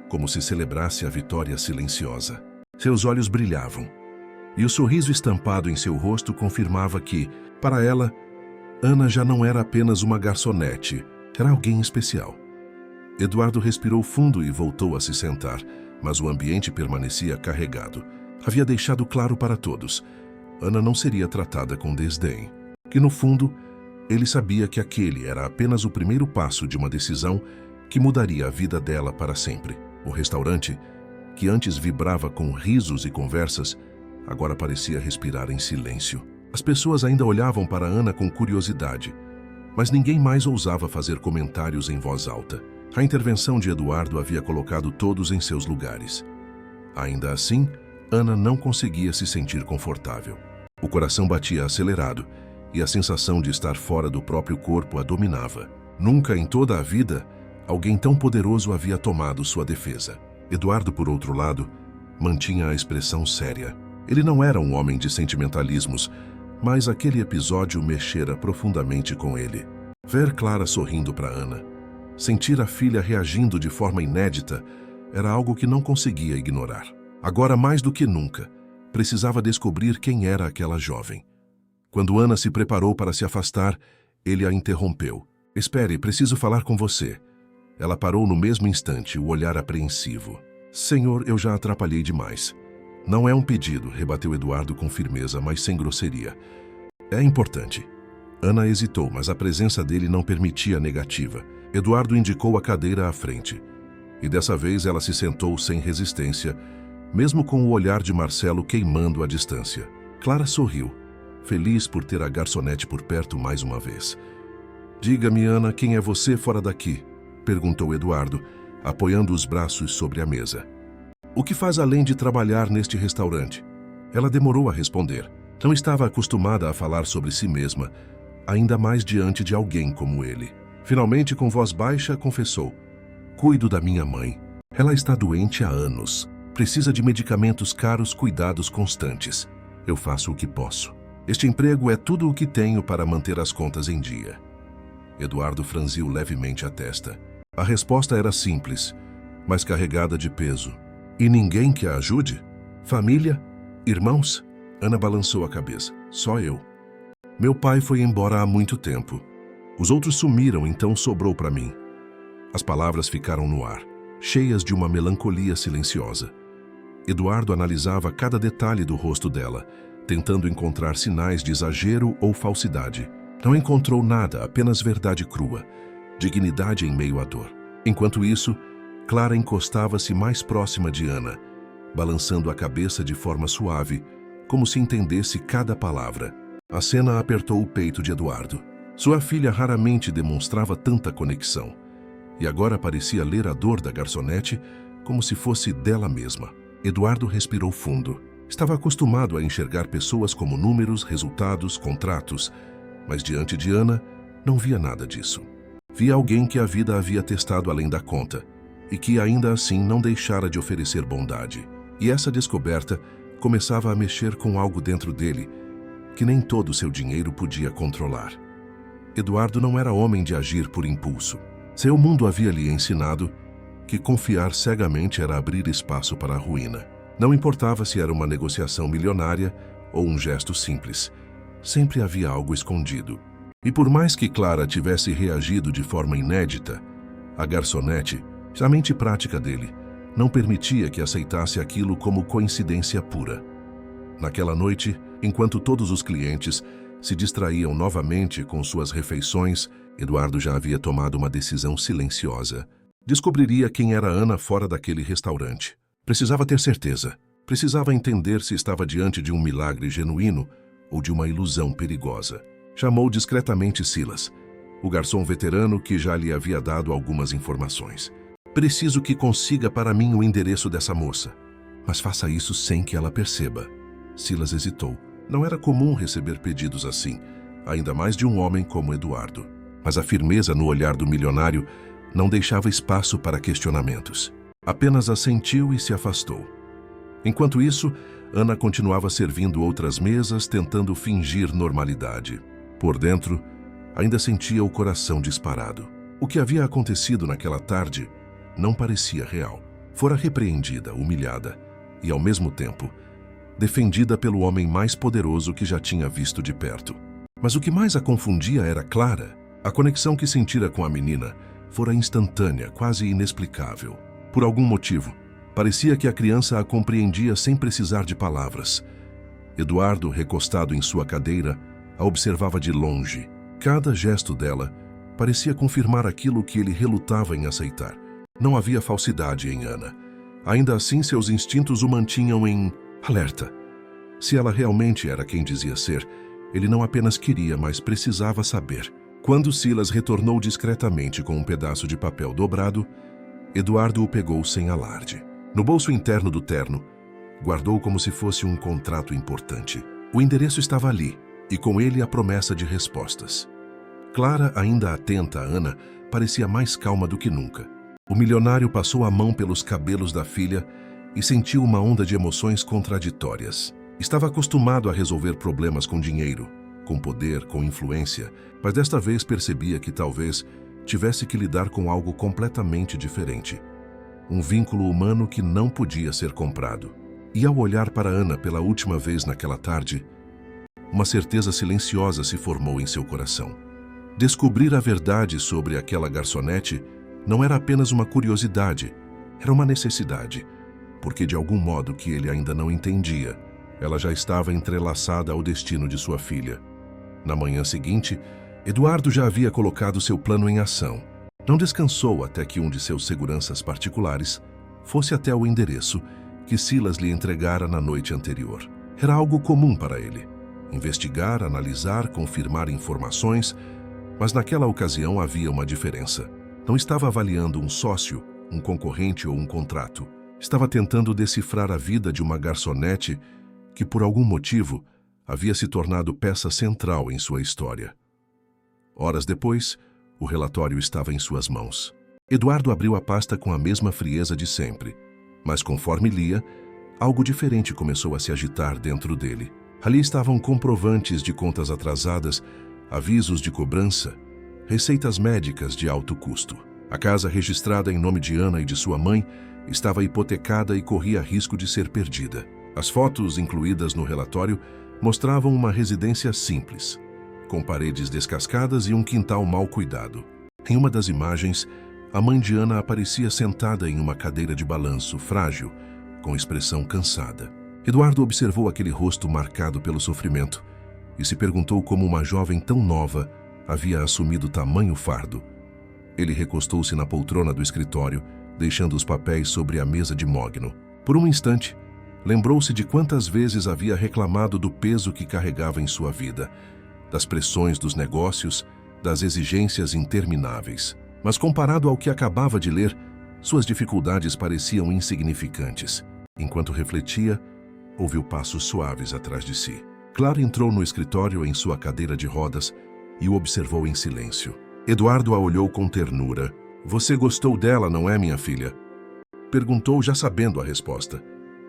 como se celebrasse a vitória silenciosa. Seus olhos brilhavam, e o sorriso estampado em seu rosto confirmava que, para ela, Ana já não era apenas uma garçonete, era alguém especial. Eduardo respirou fundo e voltou a se sentar, mas o ambiente permanecia carregado. Havia deixado claro para todos: Ana não seria tratada com desdém. Que, no fundo, ele sabia que aquele era apenas o primeiro passo de uma decisão que mudaria a vida dela para sempre. O restaurante, que antes vibrava com risos e conversas, agora parecia respirar em silêncio. As pessoas ainda olhavam para Ana com curiosidade, mas ninguém mais ousava fazer comentários em voz alta. A intervenção de Eduardo havia colocado todos em seus lugares. Ainda assim, Ana não conseguia se sentir confortável. O coração batia acelerado e a sensação de estar fora do próprio corpo a dominava. Nunca em toda a vida, alguém tão poderoso havia tomado sua defesa. Eduardo, por outro lado, mantinha a expressão séria. Ele não era um homem de sentimentalismos, mas aquele episódio mexera profundamente com ele. Ver Clara sorrindo para Ana, sentir a filha reagindo de forma inédita, era algo que não conseguia ignorar. Agora, mais do que nunca, precisava descobrir quem era aquela jovem. Quando Ana se preparou para se afastar, ele a interrompeu. Espere, preciso falar com você. Ela parou no mesmo instante, o olhar apreensivo. Senhor, eu já atrapalhei demais. Não é um pedido, rebateu Eduardo com firmeza, mas sem grosseria. É importante. Ana hesitou, mas a presença dele não permitia a negativa. Eduardo indicou a cadeira à frente. E dessa vez ela se sentou sem resistência, mesmo com o olhar de Marcelo queimando à distância. Clara sorriu, feliz por ter a garçonete por perto mais uma vez. Diga-me, Ana, quem é você fora daqui? Perguntou Eduardo, apoiando os braços sobre a mesa. O que faz além de trabalhar neste restaurante? Ela demorou a responder. Não estava acostumada a falar sobre si mesma, ainda mais diante de alguém como ele. Finalmente, com voz baixa, confessou. Cuido da minha mãe. Ela está doente há anos. Precisa de medicamentos caros, cuidados constantes. Eu faço o que posso. Este emprego é tudo o que tenho para manter as contas em dia. Eduardo franziu levemente a testa. A resposta era simples, mas carregada de peso. E ninguém que a ajude? Família? Irmãos? Ana balançou a cabeça. Só eu. Meu pai foi embora há muito tempo. Os outros sumiram, então sobrou para mim. As palavras ficaram no ar, cheias de uma melancolia silenciosa. Eduardo analisava cada detalhe do rosto dela, tentando encontrar sinais de exagero ou falsidade. Não encontrou nada, apenas verdade crua, dignidade em meio à dor. Enquanto isso, Clara encostava-se mais próxima de Ana, balançando a cabeça de forma suave, como se entendesse cada palavra. A cena apertou o peito de Eduardo. Sua filha raramente demonstrava tanta conexão, e agora parecia ler a dor da garçonete como se fosse dela mesma. Eduardo respirou fundo. Estava acostumado a enxergar pessoas como números, resultados, contratos, mas diante de Ana, não via nada disso. Via alguém que a vida havia testado além da conta, e que ainda assim não deixara de oferecer bondade. E essa descoberta começava a mexer com algo dentro dele, que nem todo seu dinheiro podia controlar. Eduardo não era homem de agir por impulso. Seu mundo havia lhe ensinado que confiar cegamente era abrir espaço para a ruína. Não importava se era uma negociação milionária ou um gesto simples. Sempre havia algo escondido. E por mais que Clara tivesse reagido de forma inédita, a garçonete, a mente prática dele, não permitia que aceitasse aquilo como coincidência pura. Naquela noite, enquanto todos os clientes se distraíam novamente com suas refeições, Eduardo já havia tomado uma decisão silenciosa. Descobriria quem era Ana fora daquele restaurante. Precisava ter certeza. Precisava entender se estava diante de um milagre genuíno ou de uma ilusão perigosa. Chamou discretamente Silas, o garçom veterano que já lhe havia dado algumas informações. Preciso que consiga para mim o endereço dessa moça. Mas faça isso sem que ela perceba. Silas hesitou. Não era comum receber pedidos assim, ainda mais de um homem como Eduardo. Mas a firmeza no olhar do milionário não deixava espaço para questionamentos. Apenas assentiu e se afastou. Enquanto isso, Ana continuava servindo outras mesas, tentando fingir normalidade. Por dentro, ainda sentia o coração disparado. O que havia acontecido naquela tarde não parecia real. Fora repreendida, humilhada e, ao mesmo tempo, defendida pelo homem mais poderoso que já tinha visto de perto. Mas o que mais a confundia era Clara. A conexão que sentira com a menina fora instantânea, quase inexplicável. Por algum motivo, parecia que a criança a compreendia sem precisar de palavras. Eduardo, recostado em sua cadeira, a observava de longe. Cada gesto dela parecia confirmar aquilo que ele relutava em aceitar. Não havia falsidade em Ana. Ainda assim, seus instintos o mantinham em alerta. Se ela realmente era quem dizia ser, ele não apenas queria, mas precisava saber. Quando Silas retornou discretamente com um pedaço de papel dobrado, Eduardo o pegou sem alarde. No bolso interno do terno, guardou como se fosse um contrato importante. O endereço estava ali, e com ele a promessa de respostas. Clara, ainda atenta a Ana, parecia mais calma do que nunca. O milionário passou a mão pelos cabelos da filha e sentiu uma onda de emoções contraditórias. Estava acostumado a resolver problemas com dinheiro, com poder, com influência, mas desta vez percebia que talvez tivesse que lidar com algo completamente diferente. Um vínculo humano que não podia ser comprado. E ao olhar para Ana pela última vez naquela tarde, uma certeza silenciosa se formou em seu coração. Descobrir a verdade sobre aquela garçonete não era apenas uma curiosidade, era uma necessidade, porque de algum modo que ele ainda não entendia, ela já estava entrelaçada ao destino de sua filha. Na manhã seguinte, Eduardo já havia colocado seu plano em ação. Não descansou até que um de seus seguranças particulares fosse até o endereço que Silas lhe entregara na noite anterior. Era algo comum para ele. Investigar, analisar, confirmar informações, mas naquela ocasião havia uma diferença. Não estava avaliando um sócio, um concorrente ou um contrato. Estava tentando decifrar a vida de uma garçonete que, por algum motivo, havia se tornado peça central em sua história. Horas depois, o relatório estava em suas mãos. Eduardo abriu a pasta com a mesma frieza de sempre, mas conforme lia, algo diferente começou a se agitar dentro dele. Ali estavam comprovantes de contas atrasadas, avisos de cobrança, receitas médicas de alto custo. A casa registrada em nome de Ana e de sua mãe estava hipotecada e corria risco de ser perdida. As fotos incluídas no relatório mostravam uma residência simples, com paredes descascadas e um quintal mal cuidado. Em uma das imagens, a mãe de Ana aparecia sentada em uma cadeira de balanço, frágil, com expressão cansada. Eduardo observou aquele rosto marcado pelo sofrimento e se perguntou como uma jovem tão nova havia assumido tamanho fardo. Ele recostou-se na poltrona do escritório, deixando os papéis sobre a mesa de mogno. Por um instante, lembrou-se de quantas vezes havia reclamado do peso que carregava em sua vida, das pressões dos negócios, das exigências intermináveis. Mas comparado ao que acabava de ler, suas dificuldades pareciam insignificantes. Enquanto refletia, ouviu passos suaves atrás de si. Clara entrou no escritório em sua cadeira de rodas e o observou em silêncio. Eduardo a olhou com ternura. "Você gostou dela, não é, minha filha?" Perguntou, já sabendo a resposta.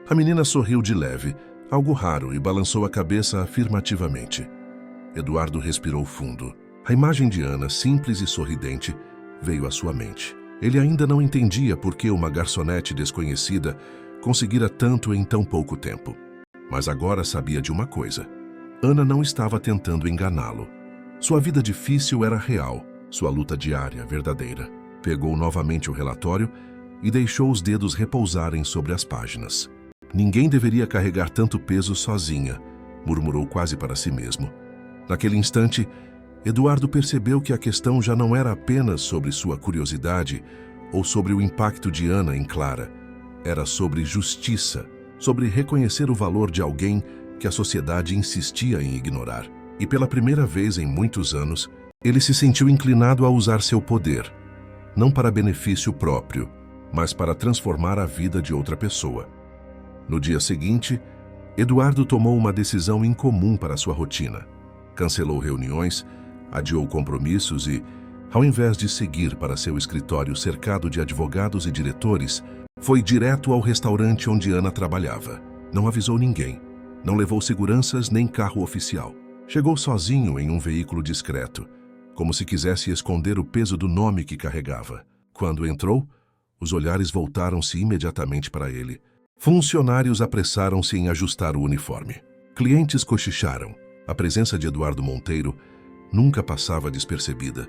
A menina sorriu de leve, algo raro, e balançou a cabeça afirmativamente. Eduardo respirou fundo. A imagem de Ana, simples e sorridente, veio à sua mente. Ele ainda não entendia por que uma garçonete desconhecida conseguira tanto em tão pouco tempo. Mas agora sabia de uma coisa. Ana não estava tentando enganá-lo. Sua vida difícil era real, sua luta diária verdadeira. Pegou novamente o relatório e deixou os dedos repousarem sobre as páginas. Ninguém deveria carregar tanto peso sozinha, murmurou quase para si mesmo. Naquele instante, Eduardo percebeu que a questão já não era apenas sobre sua curiosidade ou sobre o impacto de Ana em Clara. Era sobre justiça, sobre reconhecer o valor de alguém que a sociedade insistia em ignorar. E pela primeira vez em muitos anos, ele se sentiu inclinado a usar seu poder, não para benefício próprio, mas para transformar a vida de outra pessoa. No dia seguinte, Eduardo tomou uma decisão incomum para sua rotina. Cancelou reuniões, adiou compromissos e, ao invés de seguir para seu escritório cercado de advogados e diretores, foi direto ao restaurante onde Ana trabalhava. Não avisou ninguém, não levou seguranças nem carro oficial. Chegou sozinho em um veículo discreto, como se quisesse esconder o peso do nome que carregava. Quando entrou, os olhares voltaram-se imediatamente para ele. Funcionários apressaram-se em ajustar o uniforme. Clientes cochicharam. A presença de Eduardo Monteiro nunca passava despercebida,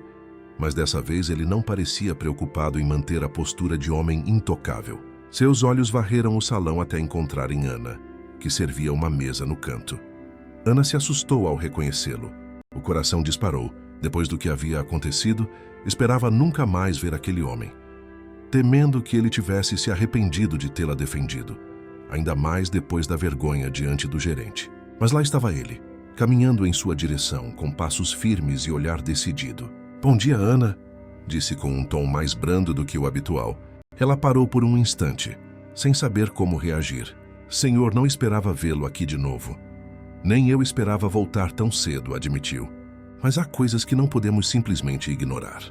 mas dessa vez ele não parecia preocupado em manter a postura de homem intocável. Seus olhos varreram o salão até encontrarem Ana, que servia uma mesa no canto. Ana se assustou ao reconhecê-lo. O coração disparou. Depois do que havia acontecido, esperava nunca mais ver aquele homem, temendo que ele tivesse se arrependido de tê-la defendido, ainda mais depois da vergonha diante do gerente. Mas lá estava ele, caminhando em sua direção, com passos firmes e olhar decidido. "Bom dia, Ana", disse com um tom mais brando do que o habitual. Ela parou por um instante, sem saber como reagir. "Senhor, não esperava vê-lo aqui de novo." "Nem eu esperava voltar tão cedo", admitiu. "Mas há coisas que não podemos simplesmente ignorar."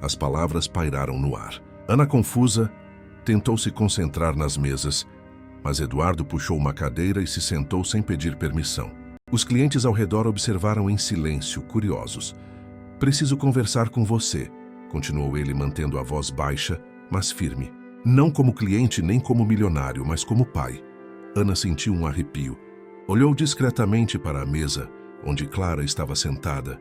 As palavras pairaram no ar. Ana, confusa, tentou se concentrar nas mesas, mas Eduardo puxou uma cadeira e se sentou sem pedir permissão. Os clientes ao redor observaram em silêncio, curiosos. Preciso conversar com você, continuou ele mantendo a voz baixa, mas firme. Não como cliente nem como milionário, mas como pai. Ana sentiu um arrepio. Olhou discretamente para a mesa, onde Clara estava sentada,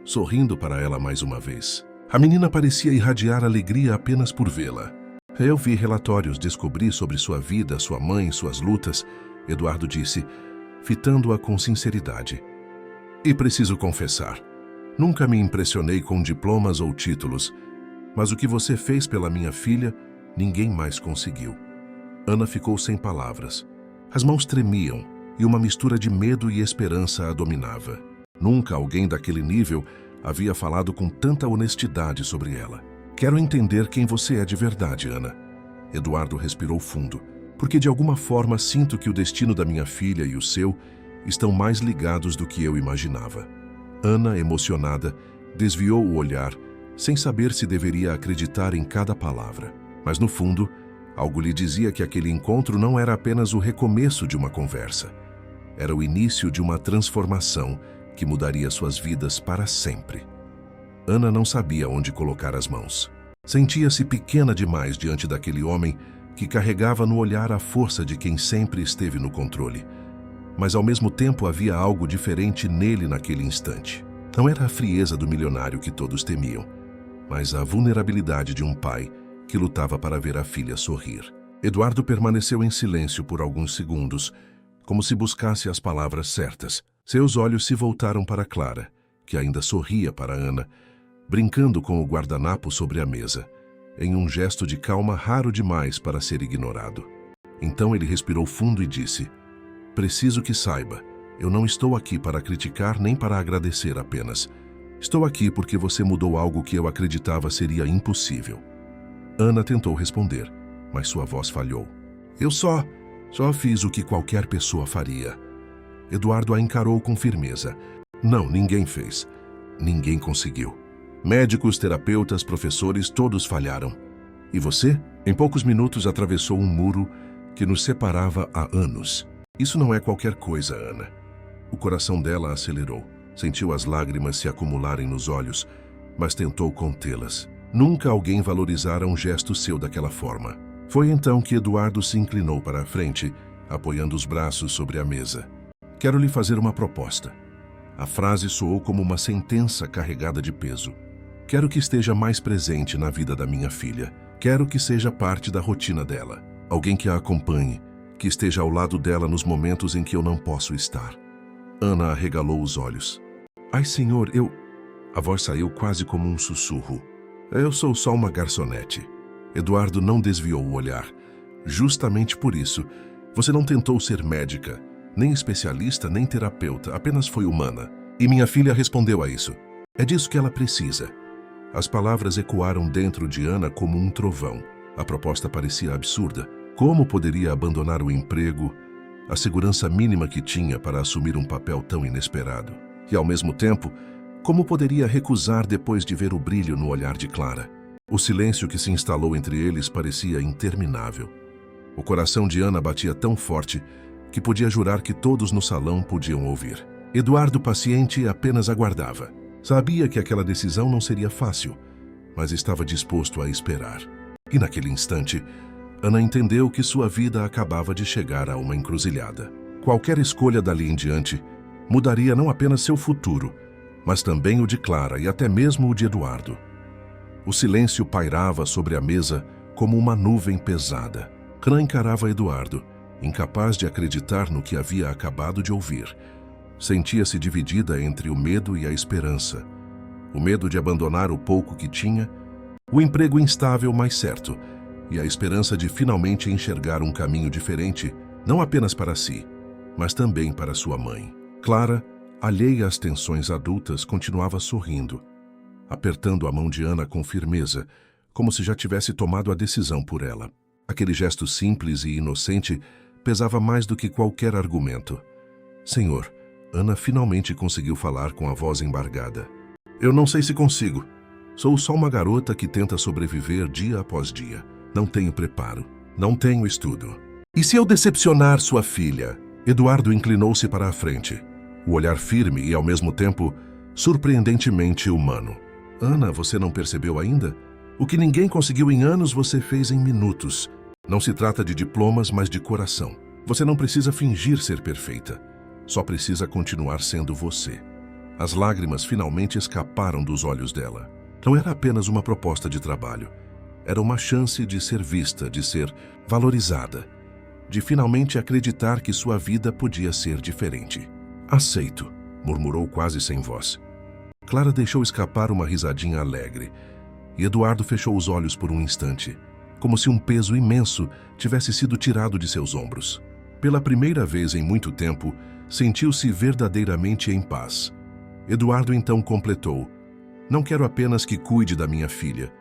sorrindo para ela mais uma vez. A menina parecia irradiar alegria apenas por vê-la. Eu vi relatórios, descobri sobre sua vida, sua mãe, suas lutas, Eduardo disse, fitando-a com sinceridade. E preciso confessar, nunca me impressionei com diplomas ou títulos, mas o que você fez pela minha filha, ninguém mais conseguiu. Ana ficou sem palavras. As mãos tremiam e uma mistura de medo e esperança a dominava. Nunca alguém daquele nível havia falado com tanta honestidade sobre ela. Quero entender quem você é de verdade, Ana. Eduardo respirou fundo, porque de alguma forma sinto que o destino da minha filha e o seu estão mais ligados do que eu imaginava. Ana, emocionada, desviou o olhar, sem saber se deveria acreditar em cada palavra. Mas no fundo, algo lhe dizia que aquele encontro não era apenas o recomeço de uma conversa. Era o início de uma transformação que mudaria suas vidas para sempre. Ana não sabia onde colocar as mãos. Sentia-se pequena demais diante daquele homem que carregava no olhar a força de quem sempre esteve no controle. Mas ao mesmo tempo havia algo diferente nele naquele instante. Não era a frieza do milionário que todos temiam, mas a vulnerabilidade de um pai que lutava para ver a filha sorrir. Eduardo permaneceu em silêncio por alguns segundos, como se buscasse as palavras certas. Seus olhos se voltaram para Clara, que ainda sorria para Ana, brincando com o guardanapo sobre a mesa, em um gesto de calma raro demais para ser ignorado. Então ele respirou fundo e disse: preciso que saiba, eu não estou aqui para criticar nem para agradecer apenas. Estou aqui porque você mudou algo que eu acreditava seria impossível. Ana tentou responder, mas sua voz falhou. Eu só fiz o que qualquer pessoa faria. Eduardo a encarou com firmeza. Não, ninguém fez. Ninguém conseguiu. Médicos, terapeutas, professores, todos falharam. E você? Em poucos minutos atravessou um muro que nos separava há anos. Isso não é qualquer coisa, Ana. O coração dela acelerou. Sentiu as lágrimas se acumularem nos olhos, mas tentou contê-las. Nunca alguém valorizara um gesto seu daquela forma. Foi então que Eduardo se inclinou para a frente, apoiando os braços sobre a mesa. Quero lhe fazer uma proposta. A frase soou como uma sentença carregada de peso. Quero que esteja mais presente na vida da minha filha. Quero que seja parte da rotina dela. Alguém que a acompanhe, que esteja ao lado dela nos momentos em que eu não posso estar. Ana arregalou os olhos. Ai, senhor, eu... A voz saiu quase como um sussurro. Eu sou só uma garçonete. Eduardo não desviou o olhar. Justamente por isso, você não tentou ser médica, nem especialista, nem terapeuta, apenas foi humana. E minha filha respondeu a isso. É disso que ela precisa. As palavras ecoaram dentro de Ana como um trovão. A proposta parecia absurda. Como poderia abandonar o emprego, a segurança mínima que tinha para assumir um papel tão inesperado? E ao mesmo tempo, como poderia recusar depois de ver o brilho no olhar de Clara? O silêncio que se instalou entre eles parecia interminável. O coração de Ana batia tão forte que podia jurar que todos no salão podiam ouvir. Eduardo, paciente, apenas aguardava. Sabia que aquela decisão não seria fácil, mas estava disposto a esperar. E naquele instante, Ana entendeu que sua vida acabava de chegar a uma encruzilhada. Qualquer escolha dali em diante mudaria não apenas seu futuro, mas também o de Clara e até mesmo o de Eduardo. O silêncio pairava sobre a mesa como uma nuvem pesada. Clara encarava Eduardo, incapaz de acreditar no que havia acabado de ouvir. Sentia-se dividida entre o medo e a esperança. O medo de abandonar o pouco que tinha, o emprego instável mais certo, e a esperança de finalmente enxergar um caminho diferente, não apenas para si, mas também para sua mãe. Clara, alheia às tensões adultas, continuava sorrindo, apertando a mão de Ana com firmeza, como se já tivesse tomado a decisão por ela. Aquele gesto simples e inocente pesava mais do que qualquer argumento. Senhor, Ana finalmente conseguiu falar com a voz embargada. Eu não sei se consigo. Sou só uma garota que tenta sobreviver dia após dia. Não tenho preparo. Não tenho estudo. E se eu decepcionar sua filha? Eduardo inclinou-se para a frente. o olhar firme e, ao mesmo tempo, surpreendentemente humano. Ana, você não percebeu ainda? O que ninguém conseguiu em anos, você fez em minutos. Não se trata de diplomas, mas de coração. Você não precisa fingir ser perfeita. Só precisa continuar sendo você. As lágrimas finalmente escaparam dos olhos dela. Não era apenas uma proposta de trabalho. Era uma chance de ser vista, de ser valorizada, de finalmente acreditar que sua vida podia ser diferente. Aceito, murmurou quase sem voz. Clara deixou escapar uma risadinha alegre, e Eduardo fechou os olhos por um instante, como se um peso imenso tivesse sido tirado de seus ombros. Pela primeira vez em muito tempo, sentiu-se verdadeiramente em paz. Eduardo então completou: não quero apenas que cuide da minha filha.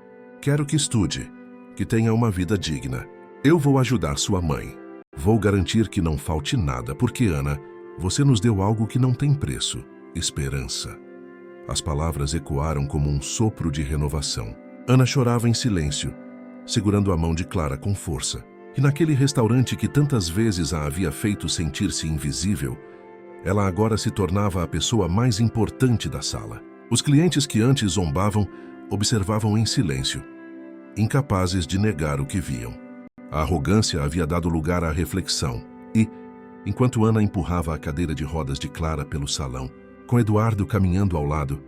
Quero que estude, que tenha uma vida digna. Eu vou ajudar sua mãe. Vou garantir que não falte nada, porque, Ana, você nos deu algo que não tem preço: esperança. As palavras ecoaram como um sopro de renovação. Ana chorava em silêncio, segurando a mão de Clara com força. E naquele restaurante que tantas vezes a havia feito sentir-se invisível, ela agora se tornava a pessoa mais importante da sala. Os clientes que antes zombavam observavam em silêncio, incapazes de negar o que viam. A arrogância havia dado lugar à reflexão e, enquanto Ana empurrava a cadeira de rodas de Clara pelo salão, com Eduardo caminhando ao lado,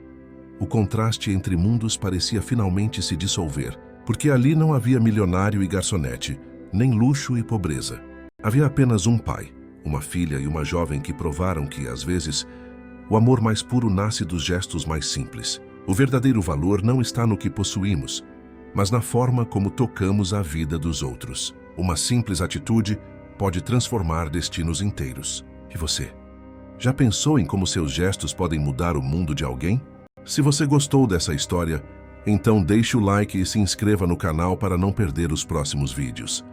o contraste entre mundos parecia finalmente se dissolver, porque ali não havia milionário e garçonete, nem luxo e pobreza. Havia apenas um pai, uma filha e uma jovem que provaram que, às vezes, o amor mais puro nasce dos gestos mais simples. O verdadeiro valor não está no que possuímos, mas na forma como tocamos a vida dos outros. Uma simples atitude pode transformar destinos inteiros. E você? Já pensou em como seus gestos podem mudar o mundo de alguém? Se você gostou dessa história, então deixe o like e se inscreva no canal para não perder os próximos vídeos.